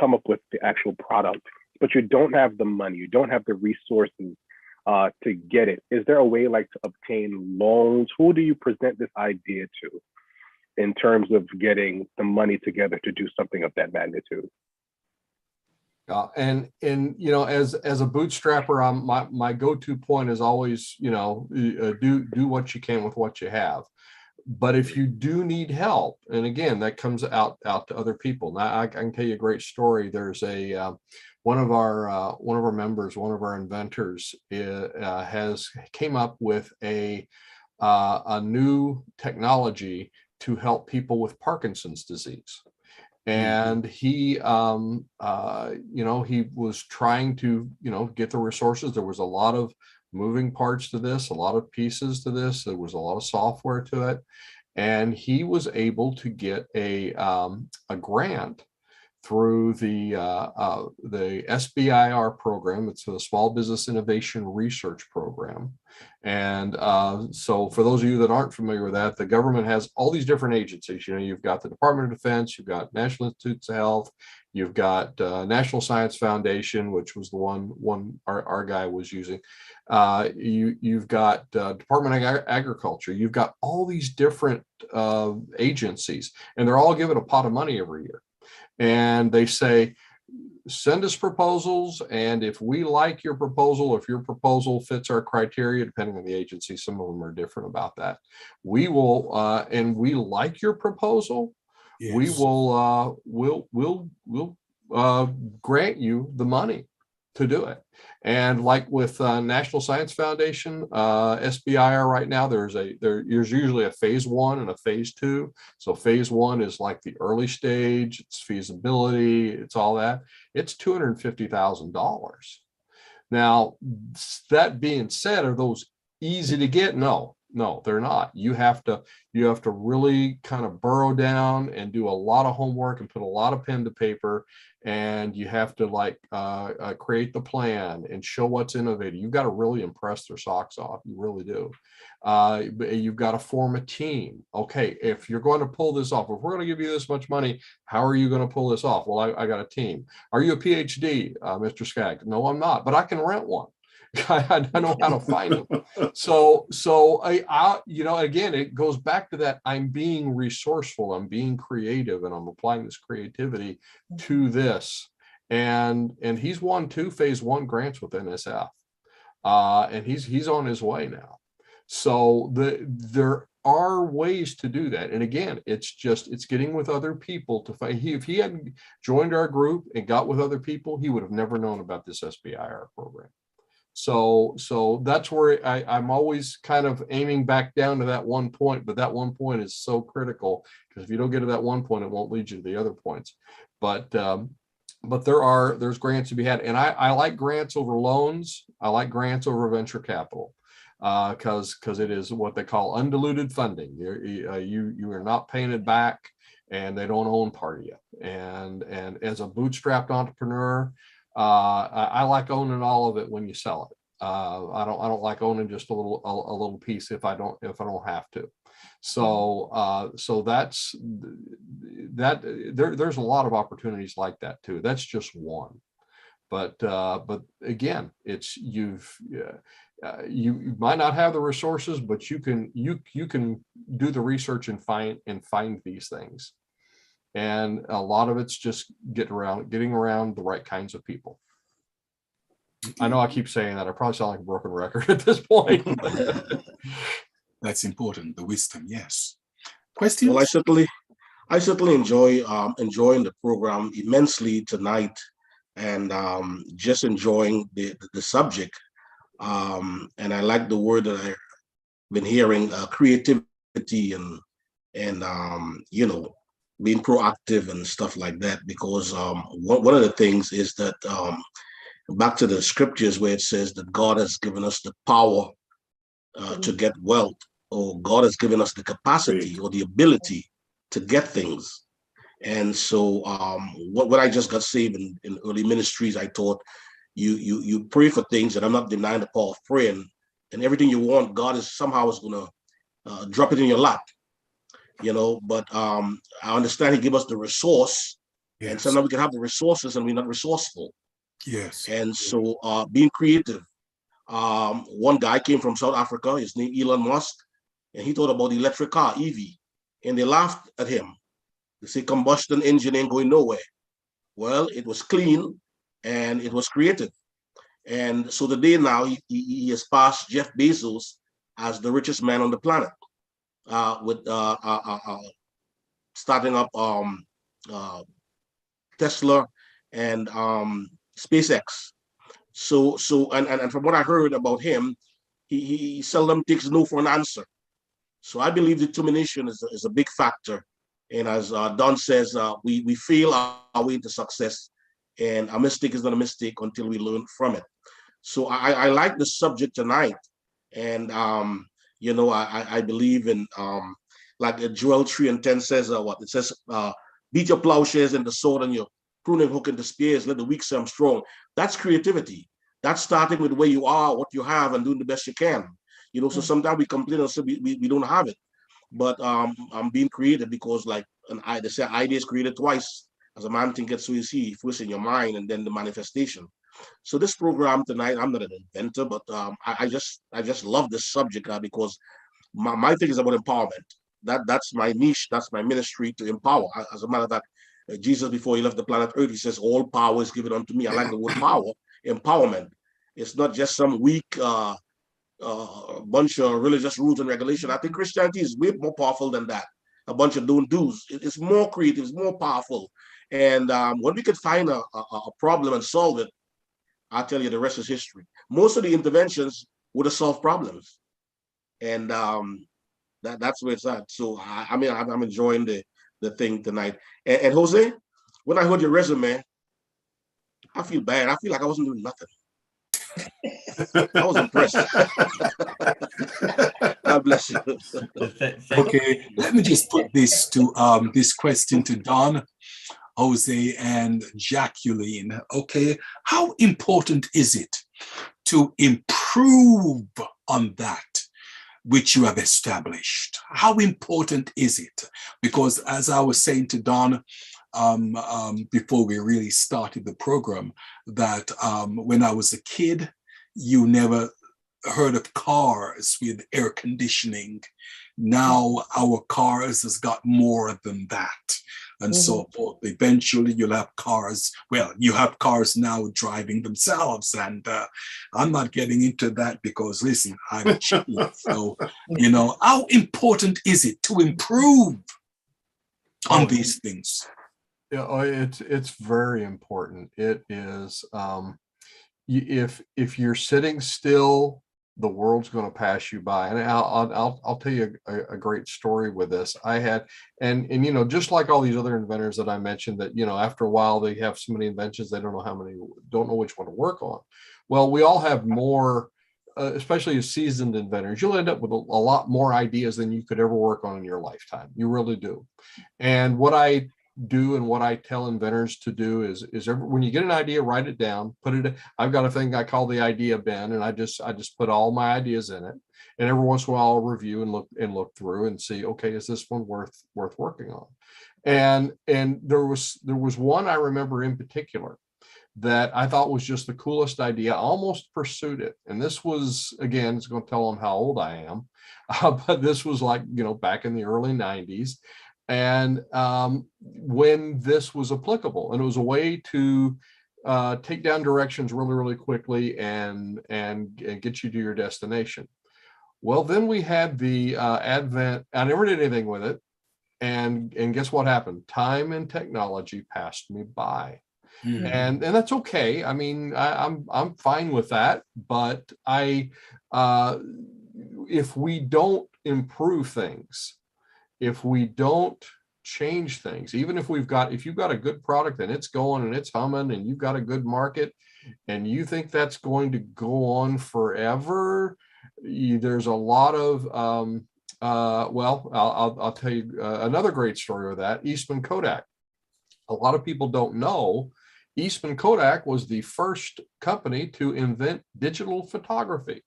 come up with the actual product, but you don't have the money, you don't have the resources to get it. Is there a way to obtain loans? Who do you present this idea to in terms of getting the money together to do something of that magnitude? And as a bootstrapper, my go-to point is always, do what you can with what you have. But if you do need help, and again, that comes out to other people. Now, I can tell you a great story. There's one of our members, one of our inventors, came up with a new technology to help people with Parkinson's disease. And he was trying to, get the resources. There was a lot of moving parts to this, a lot of pieces to this. There was a lot of software to it. And he was able to get a grant through the SBIR program. It's a Small Business Innovation Research Program. And so for those of you that aren't familiar with that, the government has all these different agencies. You've got the Department of Defense, you've got National Institutes of Health, you've got National Science Foundation, which was the one our guy was using. You've got Department of Agriculture. You've got all these different agencies, and they're all given a pot of money every year. And they say, send us proposals, and if we like your proposal, if your proposal fits our criteria, depending on the agency, some of them are different about that, we will, and we like your proposal, yes, we will, we'll grant you the money to do it. And like with National Science Foundation, SBIR right now, there's usually a phase 1 and a phase 2. So phase 1 is like the early stage, it's feasibility, it's all that. It's $250,000. Now, that being said, are those easy to get? No, they're not. You have to really kind of burrow down and do a lot of homework and put a lot of pen to paper, and you have to create the plan and show what's innovative. You've got to really impress their socks off. You really do. You've got to form a team. Okay, if you're going to pull this off, if we're going to give you this much money, how are you going to pull this off? Well, I got a team. Are you a PhD, Mr. Skaggs? No, I'm not, but I can rent one. I know how to find them. So I again, it goes back to that. I'm being resourceful, I'm being creative, and I'm applying this creativity to this. And he's won 2 phase 1 grants with NSF. And he's on his way now. So there are ways to do that. And again, it's getting with other people to find. If he hadn't joined our group and got with other people, he would have never known about this SBIR program. So that's where I'm always kind of aiming back down to that one point, but that one point is so critical, because if you don't get to that one point, it won't lead you to the other points. But there's grants to be had, and I like grants over loans. I like grants over venture capital, because it is what they call undiluted funding. You are not paying it back, and they don't own part of you. And as a bootstrapped entrepreneur, I like owning all of it when you sell it. I don't like owning just a little piece if I don't have to. So that's that. There's a lot of opportunities like that too. That's just one. But again, it's you might not have the resources, but you can do the research and find these things. And a lot of it's just getting around the right kinds of people. I know I keep saying that. I probably sound like a broken record at this point. That's important. The wisdom, yes. Questions? Well, I certainly enjoy enjoying the program immensely tonight, and just enjoying the subject. And I like the word that I've been hearing, creativity and being proactive and stuff like that, because one of the things is that back to the scriptures where it says that God has given us the power to get wealth, or God has given us the capacity or the ability to get things. And so when I just got saved in early ministries, I taught you pray for things, and I'm not denying the power of praying, and everything you want, God is somehow going to drop it in your lap. But I understand He gave us the resource, yes. And sometimes we can have the resources and we're not resourceful. Yes. And so being creative. One guy came from South Africa, his name Elon Musk, and he thought about the electric car, EV, and they laughed at him. They say combustion engine ain't going nowhere. Well, it was clean and it was creative. And so today now he has passed Jeff Bezos as the richest man on the planet. With starting up Tesla and SpaceX. So and from what I heard about him, he seldom takes no for an answer. So I believe determination is a big factor. And as Don says, we fail our way into success, and a mistake is not a mistake until we learn from it. So I like the subject tonight, and I believe in like Joel 3:10 says it says, beat your plowshares and the sword and your pruning hook into spears, let the weak say I'm strong. That's creativity. That's starting with where you are, what you have, and doing the best you can. So sometimes we complain and say we don't have it. But I'm being creative, because they say idea is created twice. As a man thinketh, so is he. First in your mind and then the manifestation. So this program tonight, I'm not an inventor, but I just love this subject because my thing is about empowerment. That's my niche. That's my ministry, to empower. As a matter of fact, Jesus, before he left the planet Earth, he says, all power is given unto me. I like the word power, empowerment. It's not just some weak bunch of religious rules and regulation. I think Christianity is way more powerful than that. A bunch of don't do's. It's more creative, it's more powerful. And when we could find a problem and solve it, I'll tell you the rest is history. Most of the interventions would have solved problems. And that's where it's at. So I'm enjoying the thing tonight. And Jose, when I heard your resume, I feel bad. I feel like I wasn't doing nothing. I was impressed. God bless you. Okay, let me just put this question to Don, Jose, and Jacqueline. Okay, how important is it to improve on that which you have established? How important is it? Because as I was saying to Don before we really started the program, that when I was a kid, you never heard of cars with air conditioning. Now our cars has got more than that. And so forth. Eventually you'll have cars. Well, you have cars now driving themselves. And I'm not getting into that because, listen, I'm cheap. So, how important is it to improve on these things? Yeah, it's very important. It is, if you're sitting still, the world's going to pass you by. And I'll tell you a great story with this. I had, and you know, just like all these other inventors that I mentioned, that, you know, after a while they have so many inventions, they don't know which one to work on. Well, we all have more, especially as seasoned inventors. You'll end up with a lot more ideas than you could ever work on in your lifetime. You really do. And what I do and what I tell inventors to do is when you get an idea, write it down, put it. I've got a thing I call the idea bin, and I just put all my ideas in it. And every once in a while, I'll review and look through and see, okay, is this one worth working on? And there was one I remember in particular that I thought was just the coolest idea. I almost pursued it. And this was, again, it's going to tell them how old I am, but this was like, you know, back in the early 90s. And when this was applicable, and it was a way to take down directions really, really quickly and get you to your destination. Well, then we had the advent. I never did anything with it. And guess what happened? Time and technology passed me by. Mm-hmm. And that's okay. I mean, I'm fine with that. But if we don't improve things, if we don't change things, even if you've got a good product and it's going and it's humming and you've got a good market and you think that's going to go on forever, there's a lot of well, I'll tell you another great story with that. Eastman Kodak. A lot of people don't know Eastman Kodak was the first company to invent digital photography.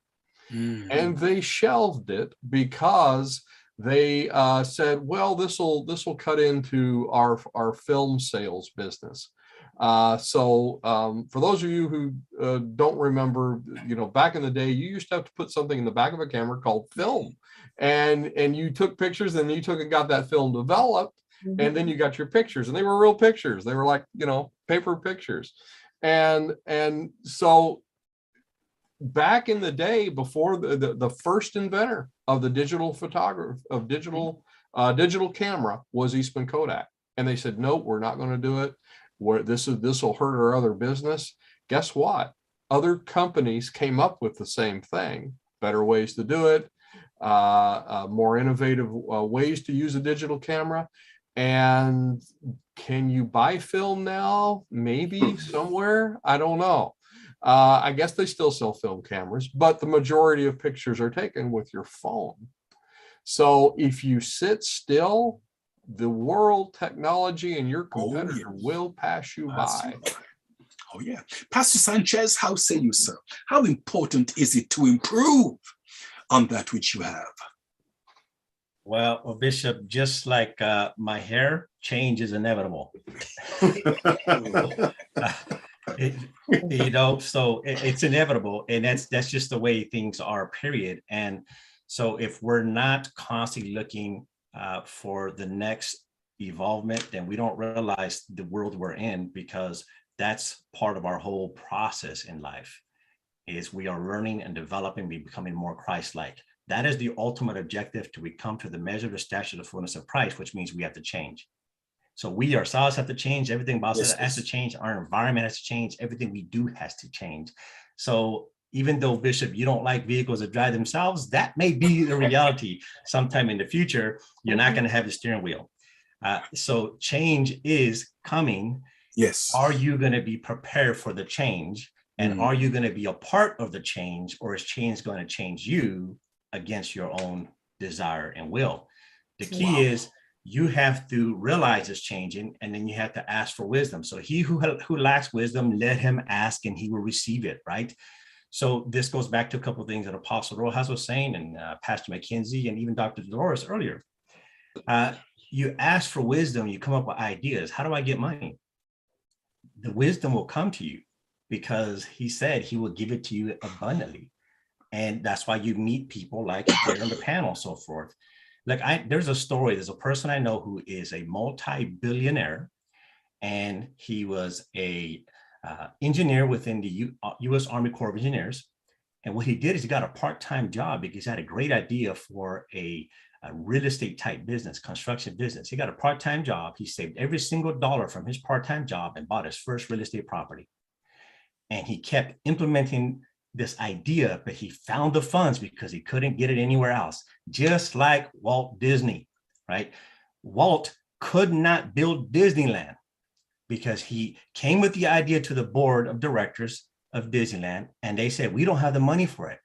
Mm-hmm. And they shelved it because they said, well, this will cut into our film sales business. So for those of you who don't remember, you know, back in the day, you used to have to put something in the back of a camera called film, and you took pictures, and you took and got that film developed, mm-hmm. and then you got your pictures, and they were real pictures. They were like, you know, paper pictures, and so back in the day, before the first inventor of the digital photography of digital camera was Eastman Kodak, and they said, no, we're not going to do it. This will hurt our other business. Guess what? Other companies came up with the same thing, better ways to do it, more innovative ways to use a digital camera. And can you buy film now? Maybe somewhere, I don't know. I guess they still sell film cameras, but the majority of pictures are taken with your phone. So if you sit still, the world, technology, and your competitor will pass you by. Oh, yeah. Pastor Sanchez, how say you, sir? How important is it to improve on that which you have? Well, Bishop, just like my hair, change is inevitable. You know, so it's inevitable, and that's just the way things are, period. And so if we're not constantly looking for the next evolvement, then we don't realize the world we're in, because that's part of our whole process in life, is we are learning and developing, becoming more Christ-like. That is the ultimate objective, to become to the measure of the stature of the fullness of Christ, which means we have to change. So we ourselves have to change. Everything about us has to change. Our environment has to change. Everything we do has to change. So even though, Bishop, you don't like vehicles that drive themselves, that may be the reality. Sometime in the future, you're not going to have the steering wheel. So change is coming. Yes. Are you going to be prepared for the change? And are you going to be a part of the change, or is change going to change you against your own desire and will? The key is you have to realize it's changing, and then you have to ask for wisdom. So he who lacks wisdom, let him ask, and he will receive it, right? So this goes back to a couple of things that Apostle Rojas was saying, and Pastor McKenzie, and even Dr. Dolores earlier. You ask for wisdom, you come up with ideas. How do I get money? The wisdom will come to you, because he said he will give it to you abundantly. And that's why you meet people like here on the panel, so forth. Like there's a person I know who is a multi-billionaire, and he was a engineer within the U.S. Army Corps of Engineers. And what he did is he got a part-time job because he had a great idea for a real estate type business, construction business. He got a part-time job. He saved every single dollar from his part-time job and bought his first real estate property. and he kept implementing this idea, but he found the funds because he couldn't get it anywhere else. Just like Walt Disney, right? Walt could not build Disneyland because he came with the idea to the board of directors of Disneyland, and they said, we don't have the money for it.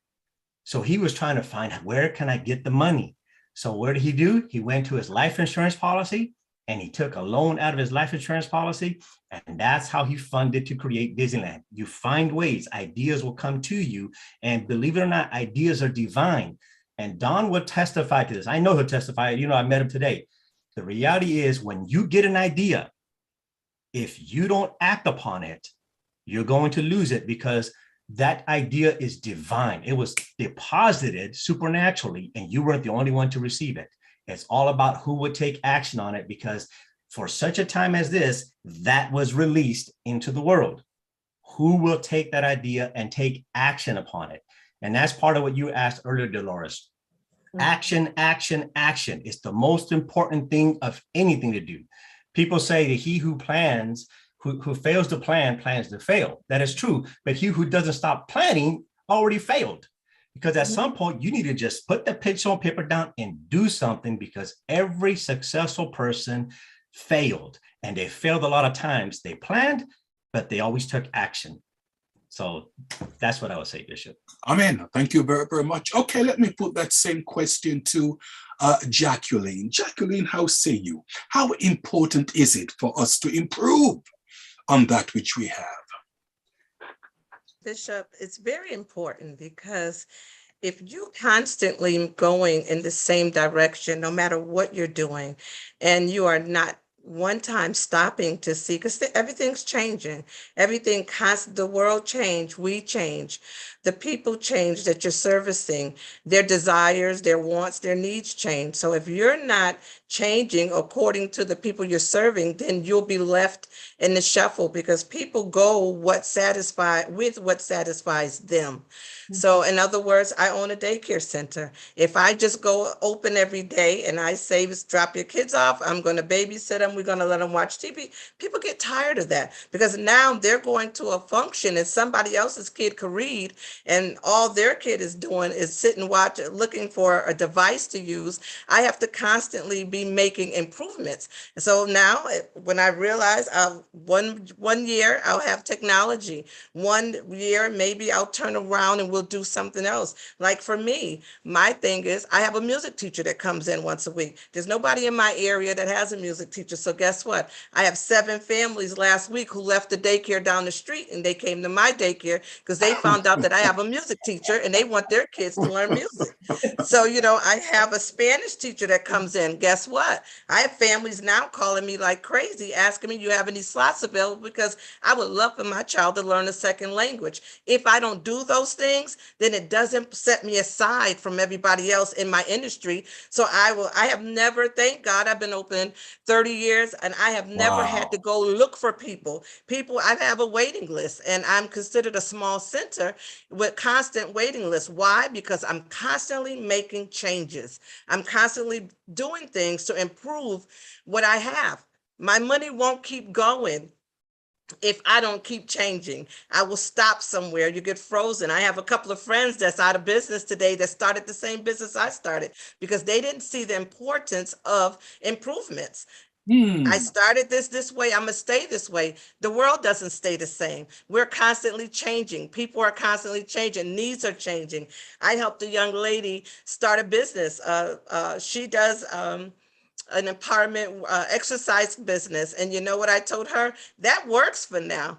So he was trying to find, where can I get the money? So what did he do? He went to his life insurance policy, and he took a loan out of his life insurance policy. And that's how he funded to create Disneyland. You find ways, ideas will come to you. And believe it or not, ideas are divine. And Don will testify to this. I know he'll testify. You know, I met him today. The reality is, when you get an idea, if you don't act upon it, you're going to lose it, because that idea is divine. It was deposited supernaturally, and you weren't the only one to receive it. It's all about who would take action on it, because for such a time as this, that was released into the world. Who will take that idea and take action upon it? And that's part of what you asked earlier, Dolores. Action, action, action is the most important thing of anything to do. People say that he who plans, who fails to plan, plans to fail. That is true. But he who doesn't stop planning already failed. Because at some point, you need to just put the pencil on paper down and do something, because every successful person failed. And they failed a lot of times. They planned, but they always took action. So that's what I would say, Bishop. Amen. Thank you very, very much. Okay, let me put that same question to Jacqueline. Jacqueline, how say you? How important is it for us to improve on that which we have? Bishop, it's very important, because if you constantly going in the same direction, no matter what you're doing, and you are not one time stopping to see, because everything's changing, the world change, we change, the people change that you're servicing, their desires, their wants, their needs change. So if you're not changing according to the people you're serving, then you'll be left in the shuffle, because people go what satisfies them. So in other words, I own a daycare center. If I just go open every day and I say, drop your kids off, I'm going to babysit them, we're going to let them watch TV, people get tired of that, because now they're going to a function and somebody else's kid could read, and all their kid is doing is sitting watching, looking for a device to use. I have to constantly be making improvements. So now when I realize one year I'll have technology, 1 year maybe I'll turn around and we'll do something else. Like for me, my thing is, I have a music teacher that comes in once a week. There's nobody in my area that has a music teacher. So guess what? I have 7 families last week who left the daycare down the street and they came to my daycare because they found out that I have a music teacher and they want their kids to learn music. So, I have a Spanish teacher that comes in. Guess what? I have families now calling me like crazy, asking me, you have any slots available? Because I would love for my child to learn a second language. If I don't do those things, then it doesn't set me aside from everybody else in my industry. So I have never, thank God, I've been open 30 years and I have never had to go look for people. I have a waiting list, and I'm considered a small center with constant waiting lists. Why? Because I'm constantly making changes. I'm constantly doing things to improve what I have. My money won't keep going if I don't keep changing. I will stop somewhere. You get frozen. I have a couple of friends that's out of business today that started the same business I started because they didn't see the importance of improvements. I started this way. I'm going to stay this way. The world doesn't stay the same. We're constantly changing. People are constantly changing. Needs are changing. I helped a young lady start a business. She does an empowerment exercise business. And you know what I told her? That works for now.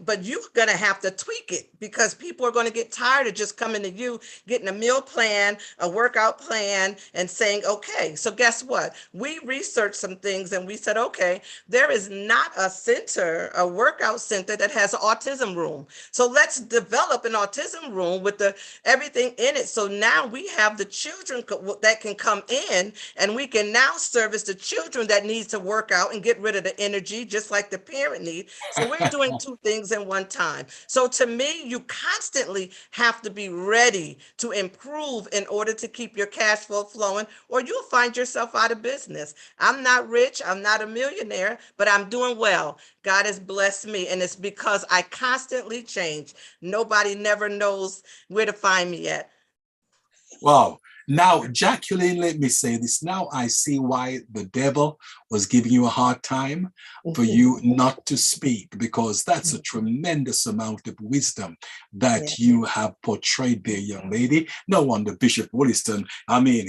But you're going to have to tweak it because people are going to get tired of just coming to you, getting a meal plan, a workout plan, and saying, okay. So guess what? We researched some things and we said, okay, there is not a workout center that has an autism room. So let's develop an autism room with everything in it. So now we have the children that can come in and we can now serve service the children that needs to work out and get rid of the energy, just like the parent needs. So we're doing two things in one time. So to me, you constantly have to be ready to improve in order to keep your cash flow flowing, or you'll find yourself out of business. I'm not rich, I'm not a millionaire, but I'm doing well. God has blessed me, and it's because I constantly change. Nobody never knows where to find me at. Wow. Now, Jacqueline, let me say this. Now I see why the devil was giving you a hard time for you not to speak, because that's a tremendous amount of wisdom that you have portrayed there, young lady. No wonder Bishop Wolliston, I mean,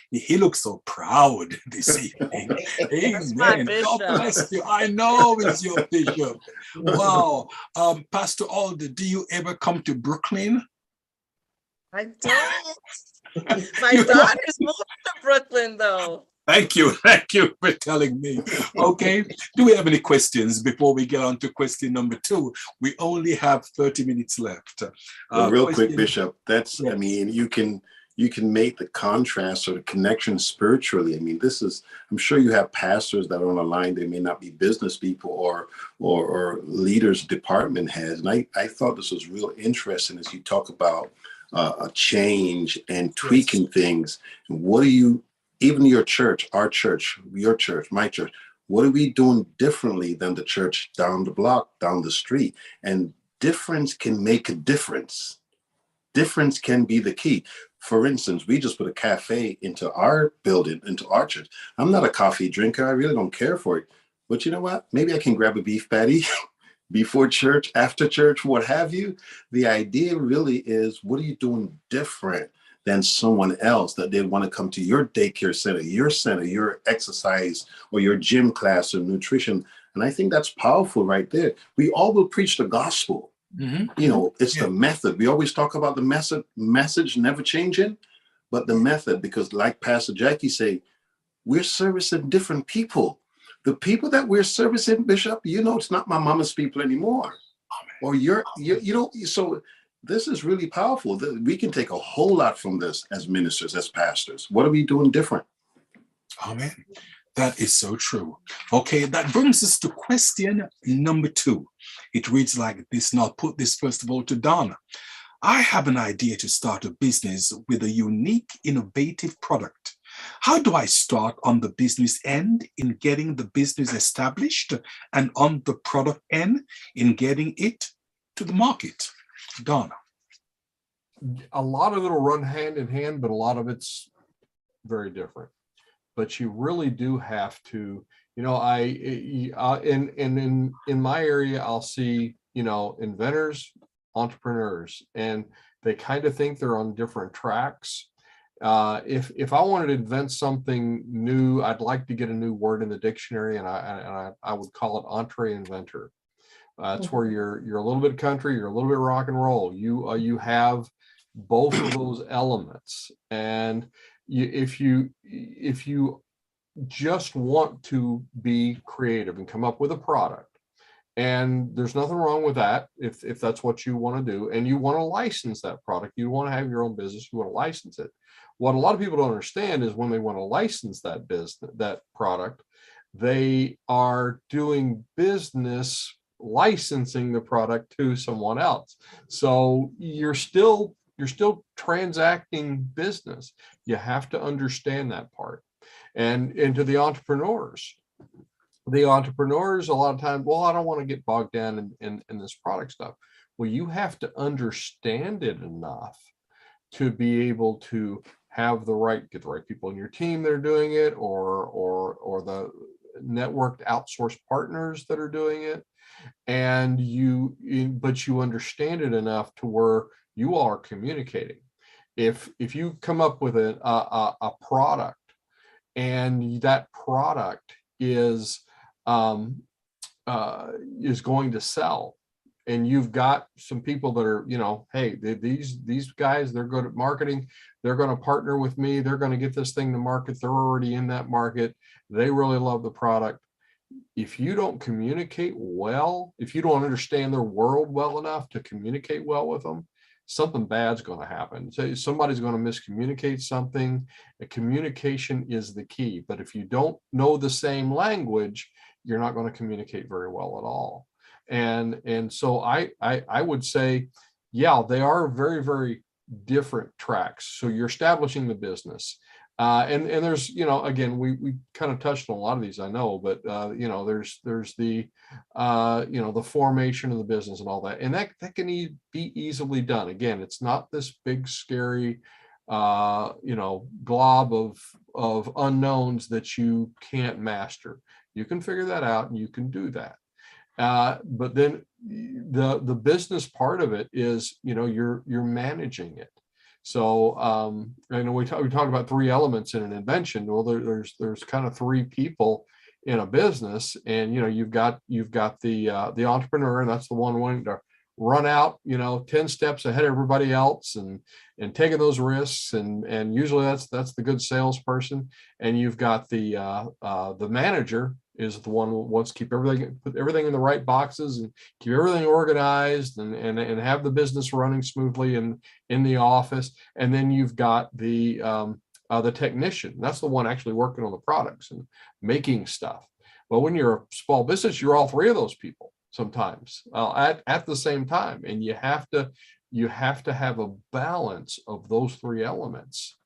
he looks so proud this evening. That's my Amen. God bishop. bless you. I know it's your bishop. Wow. Pastor Alder, do you ever come to Brooklyn? I don't. My daughter's moved to Brooklyn, though. Thank you. Thank you for telling me. Okay. Do we have any questions before we get on to question number 2? We only have 30 minutes left. Well, real question, quick, Bishop, that's, yes. I mean, you can make the contrast or the connection spiritually. I mean, this is, I'm sure you have pastors that are on the line. They may not be business people or leaders, department heads. And I thought this was real interesting as you talk about a change and tweaking things. And what are you, even your church, our church, your church, my church, what are we doing differently than the church down the block, down the street? And difference can make a difference. Difference can be the key. For instance, we just put a cafe into our building, into our church. I'm not a coffee drinker. I really don't care for it. But you know what? Maybe I can grab a beef patty before church, after church, what have you. The idea really is, what are you doing different than someone else that they want to come to your daycare center, your exercise or your gym class or nutrition? And I think that's powerful right there. We all will preach the gospel. You know, it's the method. We always talk about the message never changing, but the method, because like Pastor Jackie say, we're servicing different people. The people that we're servicing, Bishop, you know, it's not my mama's people anymore. Or you know, so this is really powerful. We can take a whole lot from this as ministers, as pastors. What are we doing different? Amen. That is so true. Okay, that brings us to question number 2. It reads like this. Now, I'll put this first of all to Donna. I have an idea to start a business with a unique, innovative product. How do I start on the business end in getting the business established and on the product end in getting it to the market? Donna. A lot of it'll run hand in hand, but a lot of it's very different. But you really do have to, you know, in my area, I'll see, you know, inventors, entrepreneurs, and they kind of think they're on different tracks. If I wanted to invent something new, I'd like to get a new word in the dictionary, and I would call it entree inventor. That's where you're a little bit country, you're a little bit rock and roll. You have both of those elements, and if you just want to be creative and come up with a product, and there's nothing wrong with that if that's what you want to do, and you want to license that product, you want to have your own business, you want to license it. What a lot of people don't understand is when they want to license that product, they are doing business licensing the product to someone else. So you're still transacting business. You have to understand that part. And to the entrepreneurs a lot of times, well, I don't want to get bogged down in this product stuff. Well, you have to understand it enough to be able to get the right people in your team that are doing it, or the networked outsourced partners that are doing it. But you understand it enough to where you are communicating. If you come up with a product, and that product is going to sell, and you've got some people that are, you know, hey, these guys, they're good at marketing, they're going to partner with me, they're going to get this thing to market, they're already in that market, they really love the product. If you don't communicate well, if you don't understand their world well enough to communicate well with them, something bad's going to happen. So somebody's going to miscommunicate something. Communication is the key. But if you don't know the same language, you're not going to communicate very well at all. And so I would say, yeah, they are very, very different tracks. So you're establishing the business. And there's, again, we kind of touched on a lot of these, I know, but, there's the, the formation of the business and all that. And that can be easily done. Again, it's not this big, scary, glob of unknowns that you can't master. You can figure that out and you can do that. But then the business part of it is, you're managing it. So I know we talk about three elements in an invention. Well, there's kind of three people in a business, and you've got the entrepreneur, and that's the one wanting to run out 10 steps ahead of everybody else and taking those risks, and usually that's the good salesperson. And you've got the manager is the one who wants to put everything in the right boxes and keep everything organized and have the business running smoothly in the office. And then you've got the technician. That's the one actually working on the products and making stuff. But when you're a small business, you're all three of those people sometimes at the same time. And you have to have a balance of those three elements.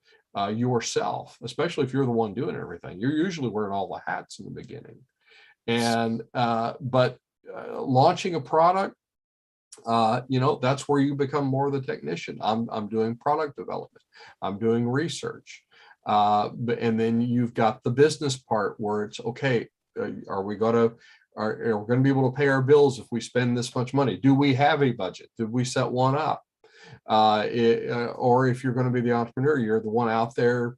Yourself, especially if you're the one doing everything. You're usually wearing all the hats in the beginning. And but launching a product, that's where you become more of the technician. I'm doing product development, I'm doing research, and then you've got the business part where it's okay. Are we going to be able to pay our bills if we spend this much money? Do we have a budget? Did we set one up? Or if you're going to be the entrepreneur, you're the one out there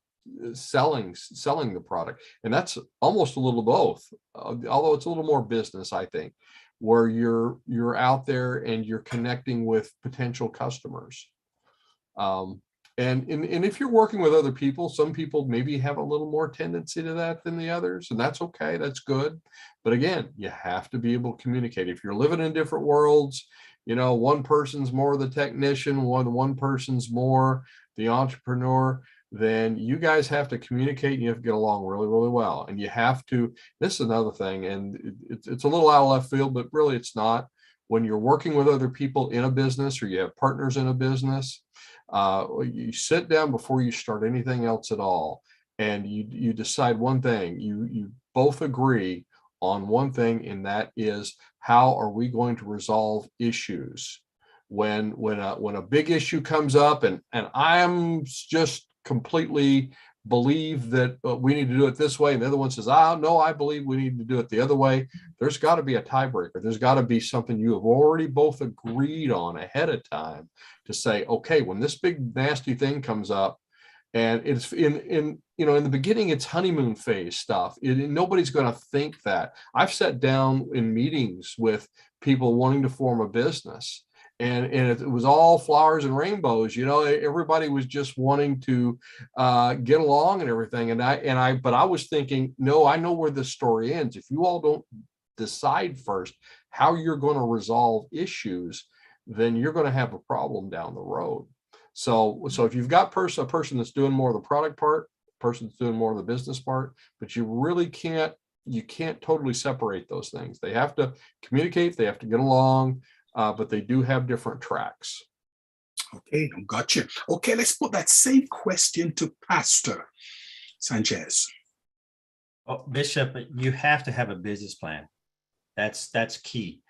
selling the product. And that's almost a little both, although it's a little more business, I think, where you're out there and you're connecting with potential customers. And if you're working with other people, some people maybe have a little more tendency to that than the others, and that's okay, that's good. But again, you have to be able to communicate. If you're living in different worlds, one person's more the technician, one person's more the entrepreneur, then you guys have to communicate and you have to get along really, really well. And you have to, this is another thing, and it's a little out of left field, but really it's not. When you're working with other people in a business or you have partners in a business, you sit down before you start anything else at all, and you decide one thing. You both agree on one thing, and that is, how are we going to resolve issues when a big issue comes up, and I'm just completely believe that we need to do it this way, and the other one says, no, I believe we need to do it the other way. There's got to be a tiebreaker. There's got to be something you have already both agreed on ahead of time to say, okay, when this big nasty thing comes up, and it's in the beginning, it's honeymoon phase stuff. Nobody's going to think that. I've sat down in meetings with people wanting to form a business, and it was all flowers and rainbows. Everybody was just wanting to get along and everything. But I was thinking, no, I know where this story ends. If you all don't decide first how you're going to resolve issues, then you're going to have a problem down the road. So if you've got a person that's doing more of the product part, person that's doing more of the business part, but you really can't totally separate those things. They have to communicate, they have to get along, but they do have different tracks. Okay, gotcha. Okay, let's put that same question to Pastor Sanchez. Oh, Bishop, you have to have a business plan. That's key.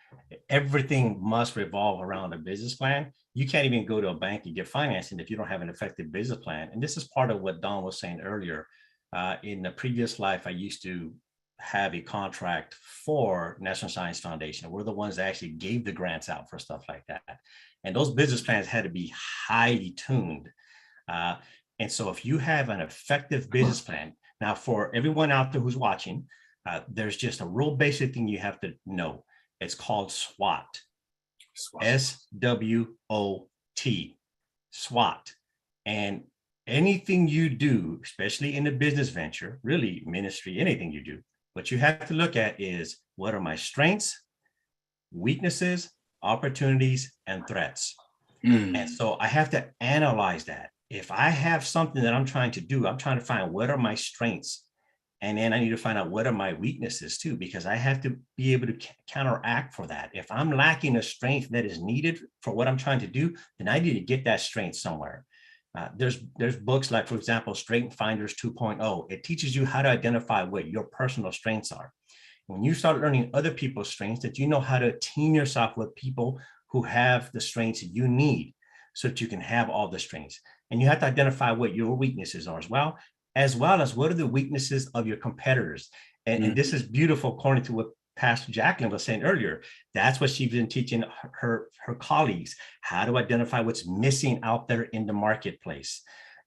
Everything must revolve around a business plan. You can't even go to a bank and get financing if you don't have an effective business plan. And this is part of what Don was saying earlier. In the previous life, I used to have a contract for National Science Foundation. We're the ones that actually gave the grants out for stuff like that. And those business plans had to be highly tuned. And so if you have an effective business plan, now for everyone out there who's watching, there's just a real basic thing you have to know. It's called SWOT. SWOT. SWOT. And anything you do, especially in a business venture, really ministry, anything you do, what you have to look at is, what are my strengths, weaknesses, opportunities, and threats? And so I have to analyze that. If I have something that I'm trying to do, I'm trying to find what are my strengths. And then I need to find out what are my weaknesses too, because I have to be able to counteract for that. If I'm lacking a strength that is needed for what I'm trying to do, then I need to get that strength somewhere. There's books like, for example, Strength Finders 2.0. It teaches you how to identify what your personal strengths are. When you start learning other people's strengths, that you know how to team yourself with people who have the strengths you need so that you can have all the strengths. And you have to identify what your weaknesses are as well as what are the weaknesses of your competitors. And this is beautiful, according to what Pastor Jacqueline was saying earlier. That's what she's been teaching her colleagues, how to identify what's missing out there in the marketplace.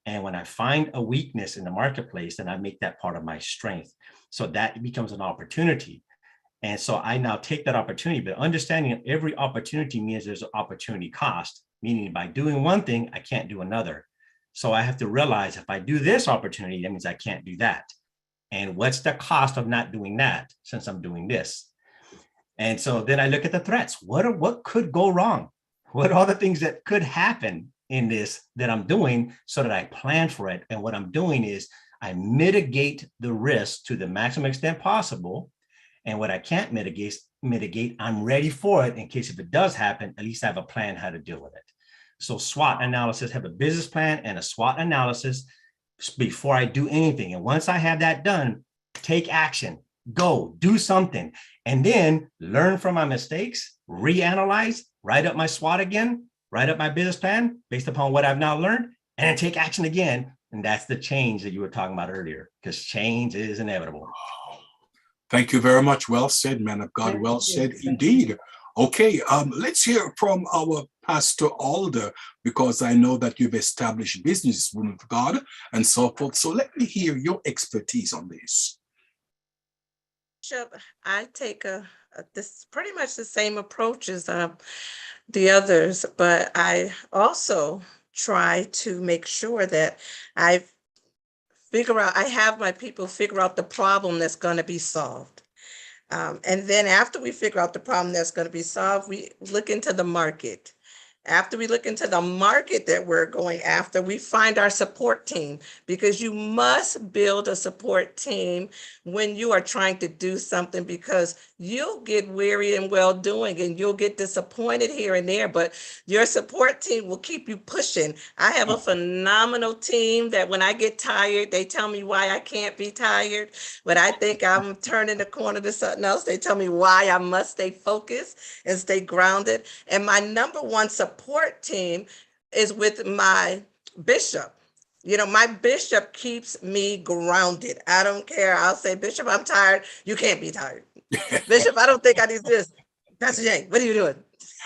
And when I find a weakness in the marketplace, then I make that part of my strength. So that becomes an opportunity. And so I now take that opportunity, but understanding every opportunity means there's an opportunity cost, meaning by doing one thing, I can't do another. So I have to realize if I do this opportunity, that means I can't do that. And what's the cost of not doing that since I'm doing this? And so then I look at the threats. What could go wrong? What are the things that could happen in this that I'm doing so that I plan for it? And what I'm doing is I mitigate the risk to the maximum extent possible. And what I can't mitigate, I'm ready for it in case if it does happen, at least I have a plan how to deal with it. So SWOT analysis, have a business plan and a SWOT analysis before I do anything. And once I have that done, take action, go do something, and then learn from my mistakes, reanalyze, write up my SWOT again, write up my business plan based upon what I've now learned, and then take action again. And that's the change that you were talking about earlier, because change is inevitable. Thank you very much. Well said, man of God. Well said indeed. Okay, let's hear from our Pastor Alder, because I know that you've established business, woman of God, and so forth. So let me hear your expertise on this. Bishop, I take this pretty much the same approach as the others, but I also try to make sure that I have my people figure out the problem that's going to be solved. And then after we figure out the problem that's going to be solved, we look into the market. After we look into the market that we're going after, we find our support team, because you must build a support team when you are trying to do something, because you'll get weary and well doing and you'll get disappointed here and there, but your support team will keep you pushing. I have a phenomenal team that when I get tired, they tell me why I can't be tired. When I think I'm turning the corner to something else, they tell me why I must stay focused and stay grounded. And my number one support team is with my bishop. You know, my bishop keeps me grounded. I don't care. I'll say, Bishop, I'm tired. You can't be tired. Bishop, I don't think I need this. Pastor Jane, what are you doing?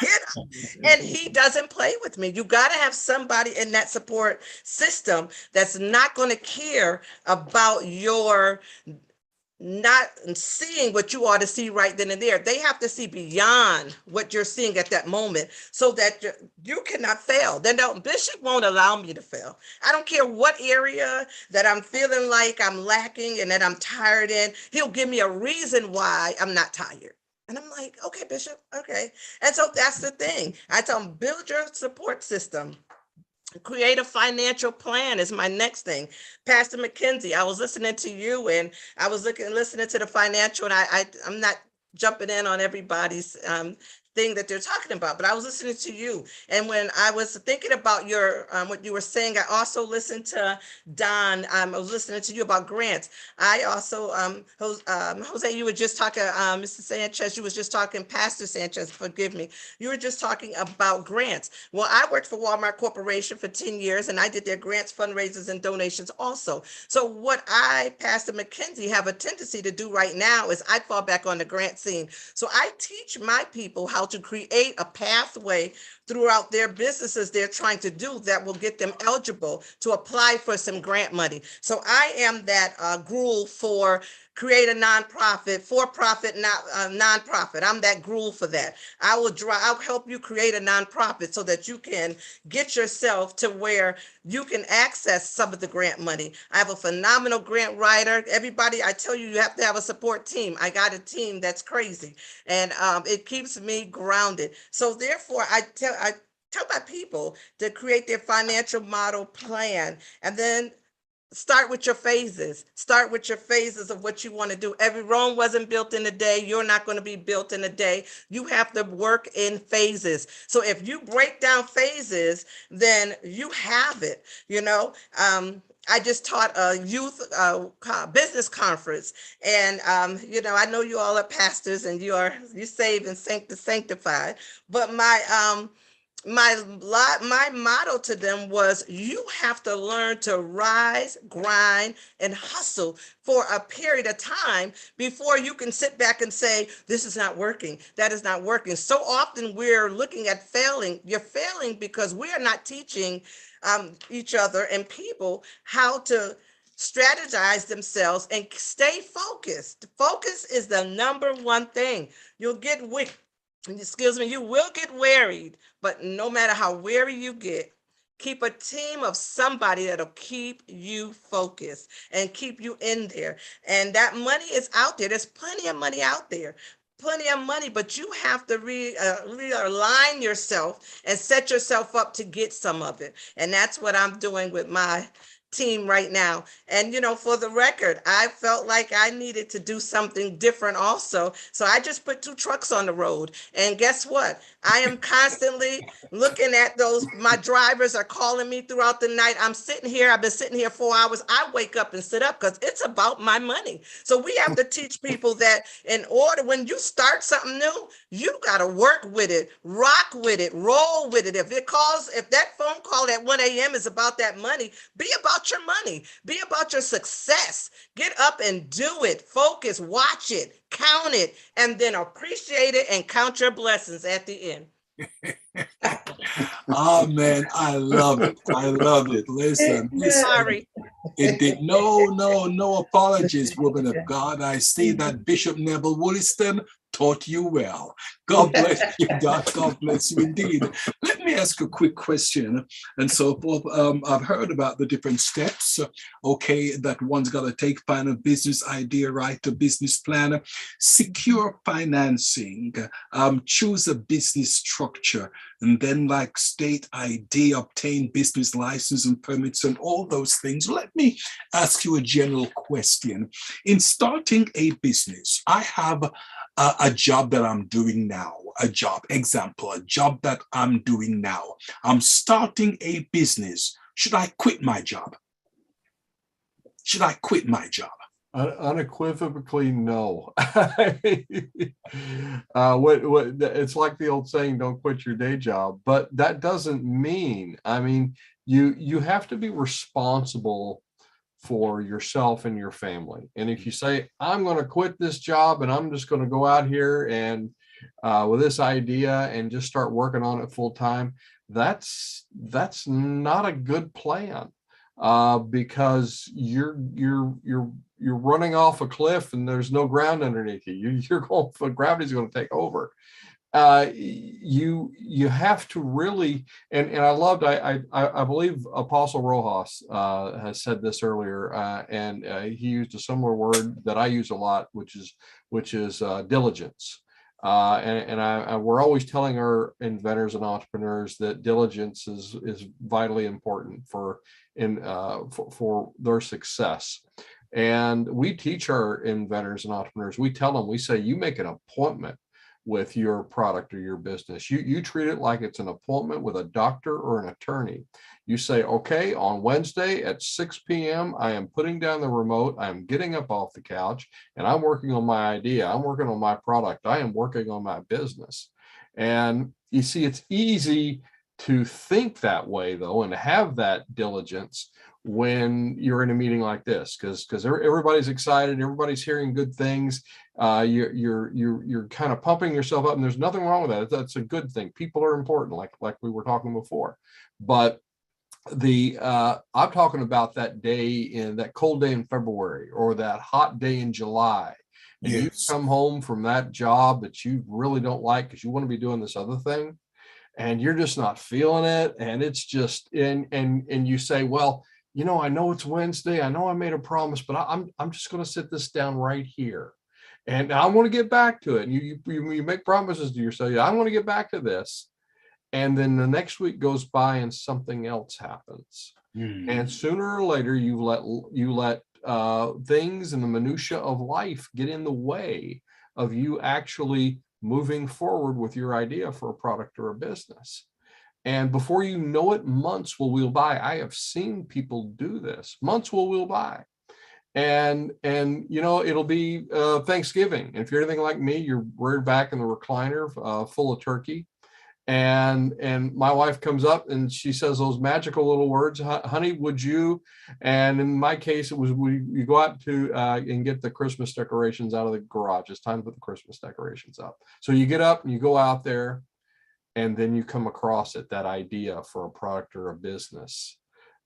You know? And he doesn't play with me. You got to have somebody in that support system that's not going to care about your not seeing what you ought to see right then and there. They have to see beyond what you're seeing at that moment, so that you cannot fail. Then Bishop won't allow me to fail. I don't care what area that I'm feeling like I'm lacking and that I'm tired in. He'll give me a reason why I'm not tired. And I'm like, okay, Bishop, okay. And so that's the thing. I tell him, build your support system. Create a financial plan is my next thing. Pastor McKenzie, I was listening to you and I was listening to the financial, and I'm not jumping in on everybody's thing that they're talking about, but I was listening to you. And when I was thinking about your what you were saying, I also listened to Don. I was listening to you about grants. I also, Jose, you were just talking, Mr. Sanchez, you was just talking, Pastor Sanchez, forgive me. You were just talking about grants. Well, I worked for Walmart Corporation for 10 years and I did their grants, fundraisers, and donations also. So what I, Pastor McKenzie, have a tendency to do right now is I fall back on the grant scene. So I teach my people how to create a pathway throughout their businesses they're trying to do that will get them eligible to apply for some grant money. So I am that gruel for create a nonprofit, for-profit, nonprofit. I'm that gruel for that. I'll help you create a nonprofit so that you can get yourself to where you can access some of the grant money. I have a phenomenal grant writer. Everybody, I tell you, you have to have a support team. I got a team that's crazy, and it keeps me grounded. So therefore, I tell my people to create their financial model plan, and then start with your phases. Start with your phases of what you want to do. Every Rome wasn't built in a day. You're not going to be built in a day. You have to work in phases. So if you break down phases, then you have it. I just taught a youth business conference, and I know you all are pastors and you saved and sanctified, but my motto to them was, you have to learn to rise, grind, and hustle for a period of time before you can sit back and say, this is not working, that is not working. So often we're looking at failing. You're failing because we are not teaching each other and people how to strategize themselves and stay focused. Focus is the number one thing. You'll get weak. You will get wearied, but no matter how weary you get, keep a team of somebody that'll keep you focused and keep you in there. And that money is out there. There's plenty of money out there. Plenty of money, but you have to realign yourself and set yourself up to get some of it. And that's what I'm doing with my team right now. And for the record, I felt like I needed to do something different also. So I just put 2 trucks on the road. And guess what? I am constantly looking at those. My drivers are calling me throughout the night. I've been sitting here 4 hours. I wake up and sit up because it's about my money. So we have to teach people that when you start something new, you got to work with it, rock with it, roll with it. If that phone call at 1 a.m. is about that money, be about your money, be about your success. Get up and do it. Focus, watch it, count it, and then appreciate it and count your blessings at the end. Oh man, I love it. I love it. Listen, Sorry. Indeed. No apologies, woman of God. I see that Bishop Neville Wolliston taught you well. God bless you, God. God bless you indeed. Let me ask a quick question and so forth. I've heard about the different steps, that one's got to take, find a business idea, write a business plan, secure financing, choose a business structure, and then state ID, obtain business license and permits and all those things. Let me ask you a general question. In starting a business, I have a job that I'm doing now, a job that I'm doing now. I'm starting a business. Should I quit my job? Should I quit my job? Unequivocally, no. It's like the old saying, don't quit your day job, but that doesn't mean, you have to be responsible for yourself and your family. And if you say, I'm going to quit this job and I'm just going to go out here and with this idea and just start working on it full time, that's not a good plan, because you're running off a cliff and there's no ground underneath you. Gravity's going to take over. You have to really, and I believe Apostle Rojas has said this earlier, and he used a similar word that I use a lot, which is diligence. We're always telling our inventors and entrepreneurs that diligence is vitally important for their success. And we teach our inventors and entrepreneurs, we tell them, we say, you make an appointment with your product or your business. You treat it like it's an appointment with a doctor or an attorney. You say, okay, on Wednesday at 6 p.m., I am putting down the remote. I'm getting up off the couch and I'm working on my idea. I'm working on my product. I am working on my business. And you see, it's easy to think that way, though, and have that diligence when you're in a meeting like this, because everybody's excited, everybody's hearing good things. You're kind of pumping yourself up, and there's nothing wrong with that. That's a good thing. People are important, like we were talking before. But I'm talking about that cold day in February, or that hot day in July. And yes, you come home from that job that you really don't like because you want to be doing this other thing, and you're just not feeling it. And it's just, and you say, well, I know it's Wednesday. I know I made a promise, but I'm just going to sit this down right here, and I want to get back to it. And you make promises to yourself. I want to get back to this, And then the next week goes by and something else happens. And sooner or later, you let things and the minutia of life get in the way of you actually moving forward with your idea for a product or a business. And before you know it, months will wheel by. I have seen people do this. Months will wheel by. And it'll be Thanksgiving. If you're anything like me, you're reared back in the recliner full of turkey. And my wife comes up and she says those magical little words, honey, would you? And in my case, it was, you go out to and get the Christmas decorations out of the garage. It's time to put the Christmas decorations up. So you get up and you go out there, and then you come across it, that idea for a product or a business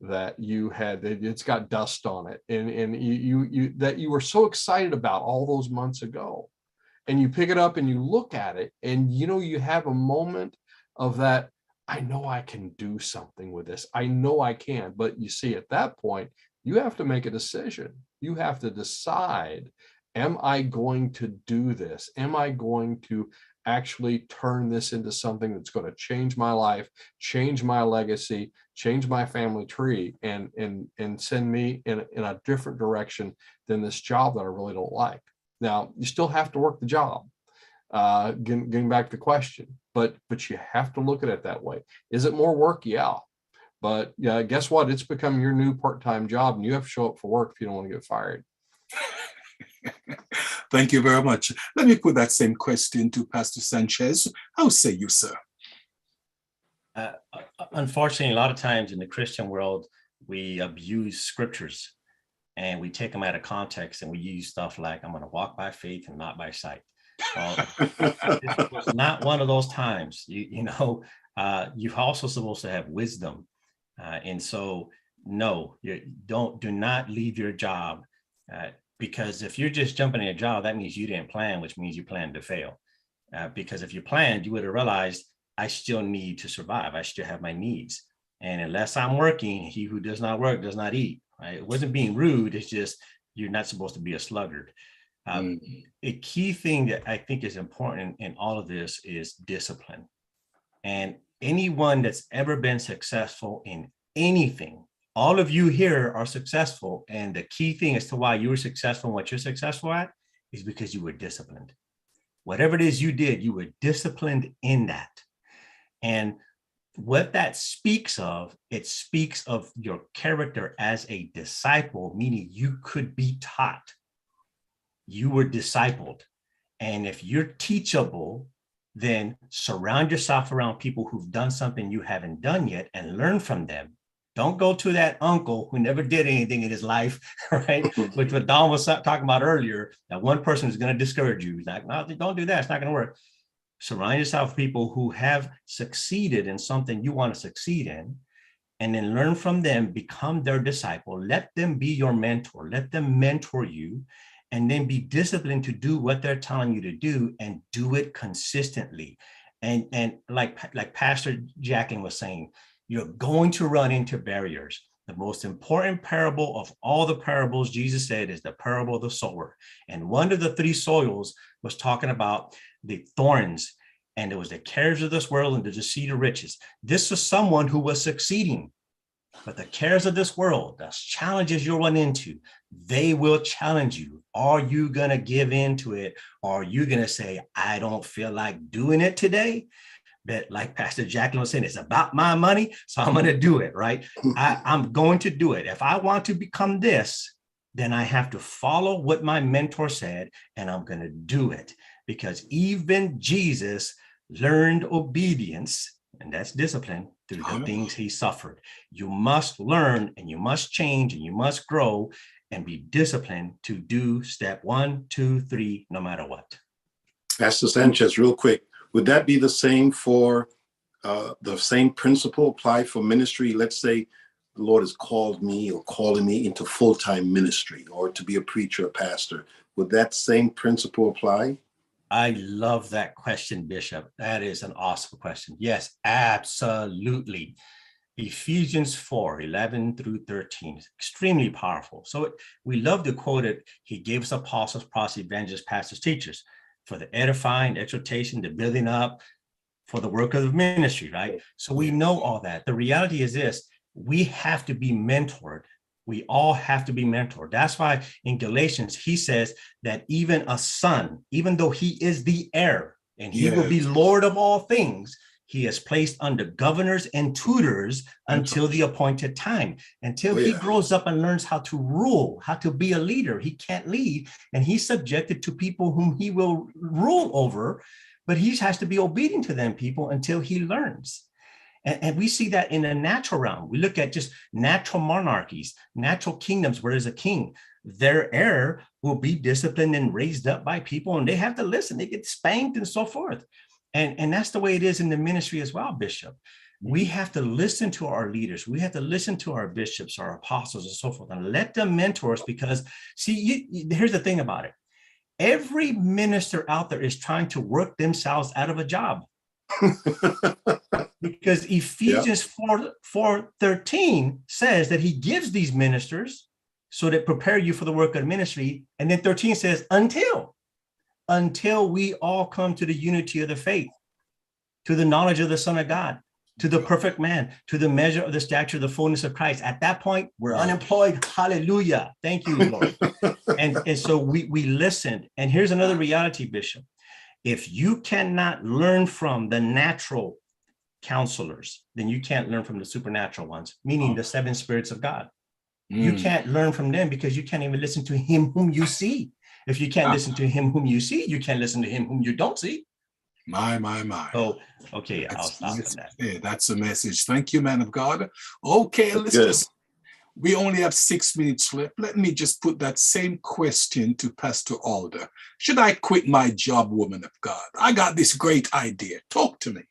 that you had, it's got dust on it, and you that you were so excited about all those months ago. And you pick it up and you look at it, and you have a moment of that, I know I can do something with this. I know I can. But you see, at that point, you have to make a decision. You have to decide, am I going to do this? Am I going to actually turn this into something that's going to change my life, change my legacy, change my family tree, and send me in a different direction than this job that I really don't like? Now, you still have to work the job, getting back to the question, but you have to look at it that way. Is it more work? Yeah. But yeah, guess what? It's become your new part-time job, and you have to show up for work if you don't want to get fired. Thank you very much. Let me put that same question to Pastor Sanchez. How say you, sir? Unfortunately, a lot of times in the Christian world, we abuse scriptures and we take them out of context, and we use stuff like, I'm going to walk by faith and not by sight. Well, it was not one of those times. You're also supposed to have wisdom. And so, no, do not leave your job, because if you're just jumping in a job, that means you didn't plan, which means you planned to fail. Because if you planned, you would have realized, I still need to survive. I still have my needs. And unless I'm working, he who does not work does not eat. Right? It wasn't being rude. It's just, you're not supposed to be a sluggard. A key thing that I think is important in all of this is discipline. And anyone that's ever been successful in anything, all of you here are successful. And the key thing as to why you were successful and what you're successful at is because you were disciplined. Whatever it is you did, you were disciplined in that. And what that speaks of, it speaks of your character as a disciple, meaning you could be taught. You were discipled. And if you're teachable, then surround yourself around people who've done something you haven't done yet and learn from them. Don't go to that uncle who never did anything in his life, right? Which what Don was talking about earlier, that one person is going to discourage you. He's like, no, don't do that. It's not going to work. Surround yourself with people who have succeeded in something you want to succeed in, and then learn from them, become their disciple. Let them be your mentor. Let them mentor you, and then be disciplined to do what they're telling you to do, and do it consistently. And like Pastor Jackin was saying, you're going to run into barriers. The most important parable of all the parables, Jesus said, is the parable of the sower. And one of the three soils was talking about the thorns, and there was the cares of this world and the deceit of riches. This was someone who was succeeding, but the cares of this world, the challenges you'll run into, they will challenge you. Are you going to give in to it? Or are you going to say, I don't feel like doing it today? But like Pastor Jacqueline was saying, it's about my money, so I'm going to do it, right? I'm going to do it. If I want to become this, then I have to follow what my mentor said, and I'm going to do it. Because even Jesus learned obedience, and that's discipline, through the things he suffered. You must learn, and you must change, and you must grow, and be disciplined to do step 1, 2, 3, no matter what. Pastor Sanchez, real quick, would that be the same for the same principle apply for ministry? Let's say the Lord has called me or calling me into full-time ministry, or to be a preacher, a pastor. Would that same principle apply? I love that question, Bishop. That is an awesome question. Yes, absolutely. Ephesians 4:11-13 is extremely powerful. So we love to quote it. He gave us apostles, prophets, evangelists, pastors, teachers for the edifying, exhortation, the building up, for the work of the ministry, right? So we know all that. The reality is this: we have to be mentored. We all have to be mentored. That's why in Galatians, he says that even a son, even though he is the heir and he will be Lord of all things, he is placed under governors and tutors until the appointed time, until he grows up and learns how to rule, how to be a leader. He can't lead, and he's subjected to people whom he will rule over, but he has to be obedient to them people until he learns. And we see that in the natural realm. We look at just natural monarchies, natural kingdoms where there's a king. Their heir will be disciplined and raised up by people, and they have to listen. They get spanked and so forth. And that's the way it is in the ministry as well, Bishop. We have to listen to our leaders. We have to listen to our bishops, our apostles, and so forth, and let them mentor us because, see, here's the thing about it. Every minister out there is trying to work themselves out of a job. Because Ephesians 4:13 says that he gives these ministers so that prepare you for the work of ministry. And then 13 says, until we all come to the unity of the faith, to the knowledge of the Son of God, to the perfect man, to the measure of the stature of the fullness of Christ. At that point, we're unemployed. Hallelujah. Thank you, Lord. and so we listened. And here's another reality, Bishop. If you cannot learn from the natural counselors, then you can't learn from the supernatural ones, meaning the seven spirits of God. You can't learn from them because you can't even listen to him whom you see. If you can't listen to him whom you see, you can't listen to him whom you don't see. My. Oh, okay. I'll stop at that. Yeah, that's a message. Thank you, man of God. Okay, we only have 6 minutes left. Let me just put that same question to Pastor Alder. Should I quit my job, woman of God? I got this great idea. Talk to me.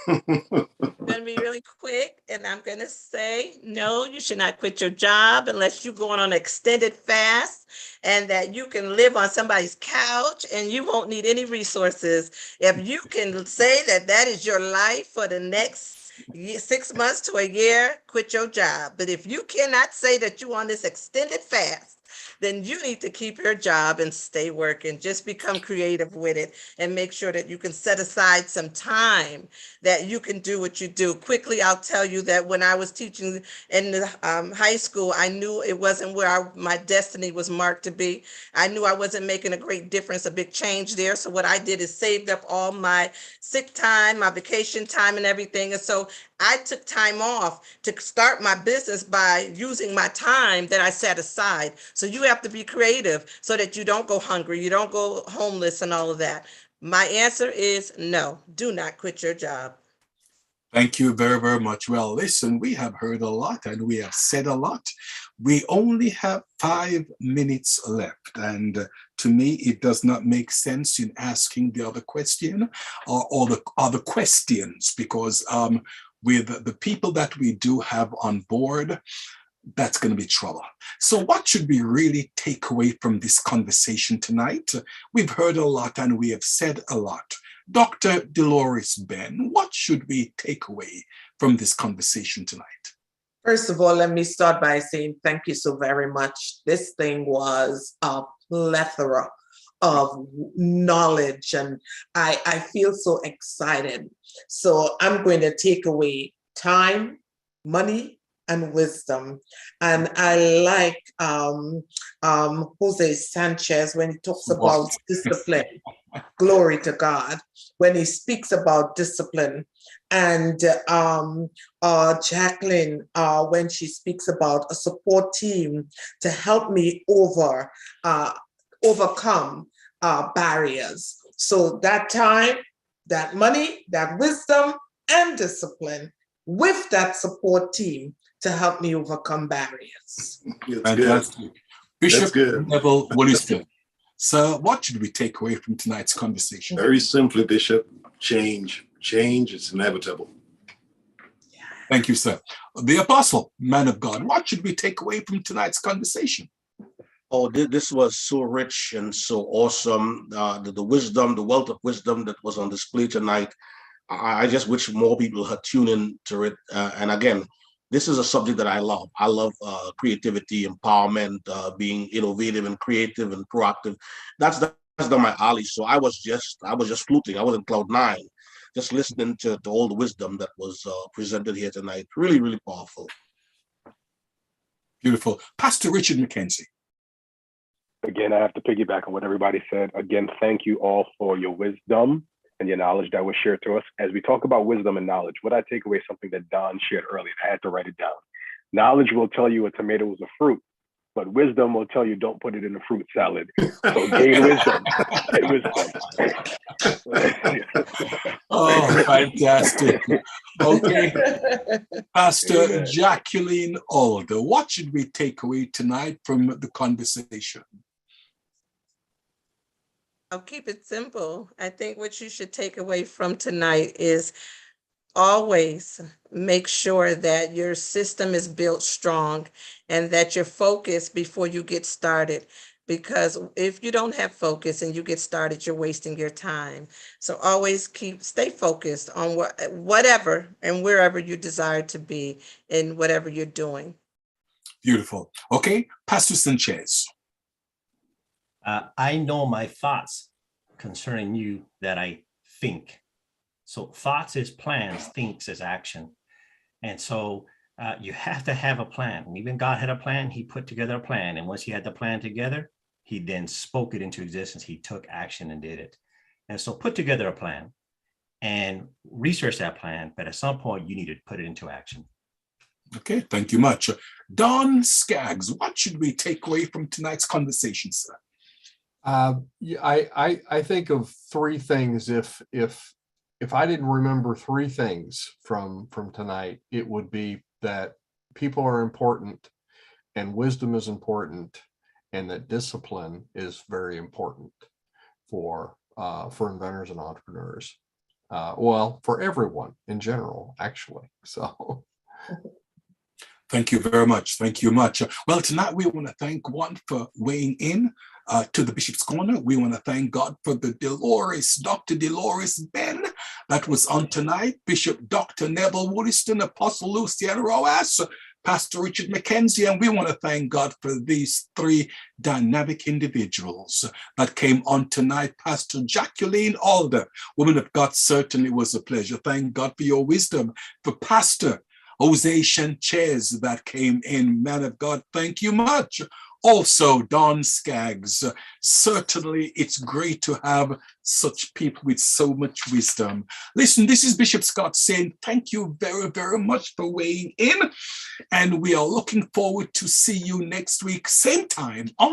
I'm going to be really quick, and I'm going to say, no, you should not quit your job unless you're going on an extended fast and that you can live on somebody's couch and you won't need any resources. If you can say that that is your life for the next 6 months to a year, quit your job. But if you cannot say that you're on this extended fast, then you need to keep your job and stay working. Just become creative with it and make sure that you can set aside some time that you can do what you do. Quickly, I'll tell you that when I was teaching in the high school, I knew it wasn't where my destiny was marked to be. I knew I wasn't making a great difference, a big change there. So what I did is saved up all my sick time, my vacation time and everything. And so I took time off to start my business by using my time that I set aside. So you have to be creative so that you don't go hungry, you don't go homeless and all of that. My answer is no, do not quit your job. Thank you very, very much. Well, listen, we have heard a lot and we have said a lot. We only have 5 minutes left. And to me, it does not make sense in asking the other question or the other questions because with the people that we do have on board, that's going to be trouble. So what should we really take away from this conversation tonight? We've heard a lot and we have said a lot. Dr. Dolores Ben, what should we take away from this conversation tonight? First of all, let me start by saying thank you so very much. This thing was a plethora of knowledge and I feel so excited. So I'm going to take away time, money, and wisdom. And I like Jose Sanchez when he talks about discipline. Glory to God. When he speaks about discipline. And Jacqueline, when she speaks about a support team to help me overcome barriers. So that time, that money, that wisdom, and discipline with that support team to help me overcome barriers. Fantastic. Bishop Neville Wolliston. So what should we take away from tonight's conversation? Very simply, Bishop, change. Change is inevitable. Thank you, sir. The apostle, man of God, what should we take away from tonight's conversation? Oh, this was so rich and so awesome. The wisdom, the wealth of wisdom that was on display tonight. I just wish more people had tuned into it. And again, this is a subject that I love. I love creativity, empowerment, being innovative and creative and proactive. That's my alley. So I was just floating. I was in cloud 9. just listening to all the wisdom that was presented here tonight. Really, really powerful. Beautiful. Pastor Richard McKenzie. Again, I have to piggyback on what everybody said. Again, thank you all for your wisdom and your knowledge that was shared to us. As we talk about wisdom and knowledge, what I take away is something that Don shared earlier. I had to write it down. Knowledge will tell you a tomato is a fruit, but wisdom will tell you don't put it in a fruit salad. So gain wisdom. Gain wisdom. Oh, fantastic. Okay. Pastor Jacqueline Alder, what should we take away tonight from the conversation? I'll keep it simple. I think what you should take away from tonight is always make sure that your system is built strong and that you're focused before you get started. Because if you don't have focus and you get started, you're wasting your time. So always stay focused on whatever and wherever you desire to be in whatever you're doing. Beautiful. Okay, Pastor Sanchez. I know my thoughts concerning you that I think. So thoughts is plans, thinks is action. And so you have to have a plan. And even God had a plan. He put together a plan. And once he had the plan together, he then spoke it into existence. He took action and did it. And so put together a plan and research that plan. But at some point, you need to put it into action. Okay, thank you much. Don Skaggs, what should we take away from tonight's conversation, sir? I think of three things. If I didn't remember three things from tonight, it would be that people are important and wisdom is important, and that discipline is very important for inventors and entrepreneurs. Well, for everyone in general, actually. So. Thank you very much. Thank you much. Well, tonight we want to thank God for weighing in to the Bishop's Corner. We want to thank God for the Dr. Dolores Ben that was on tonight. Bishop Dr. Neville Wolliston, Apostle Lucien Rojas, Pastor Richard McKenzie, and we want to thank God for these three dynamic individuals that came on tonight. Pastor Jacqueline Alder, woman of God, certainly was a pleasure. Thank God for your wisdom. For Pastor Jose Sanchez that came in, man of God, thank you much. Also, Don Skaggs, certainly it's great to have such people with so much wisdom. Listen, this is Bishop Scott saying thank you very, very much for weighing in. And we are looking forward to see you next week, same time on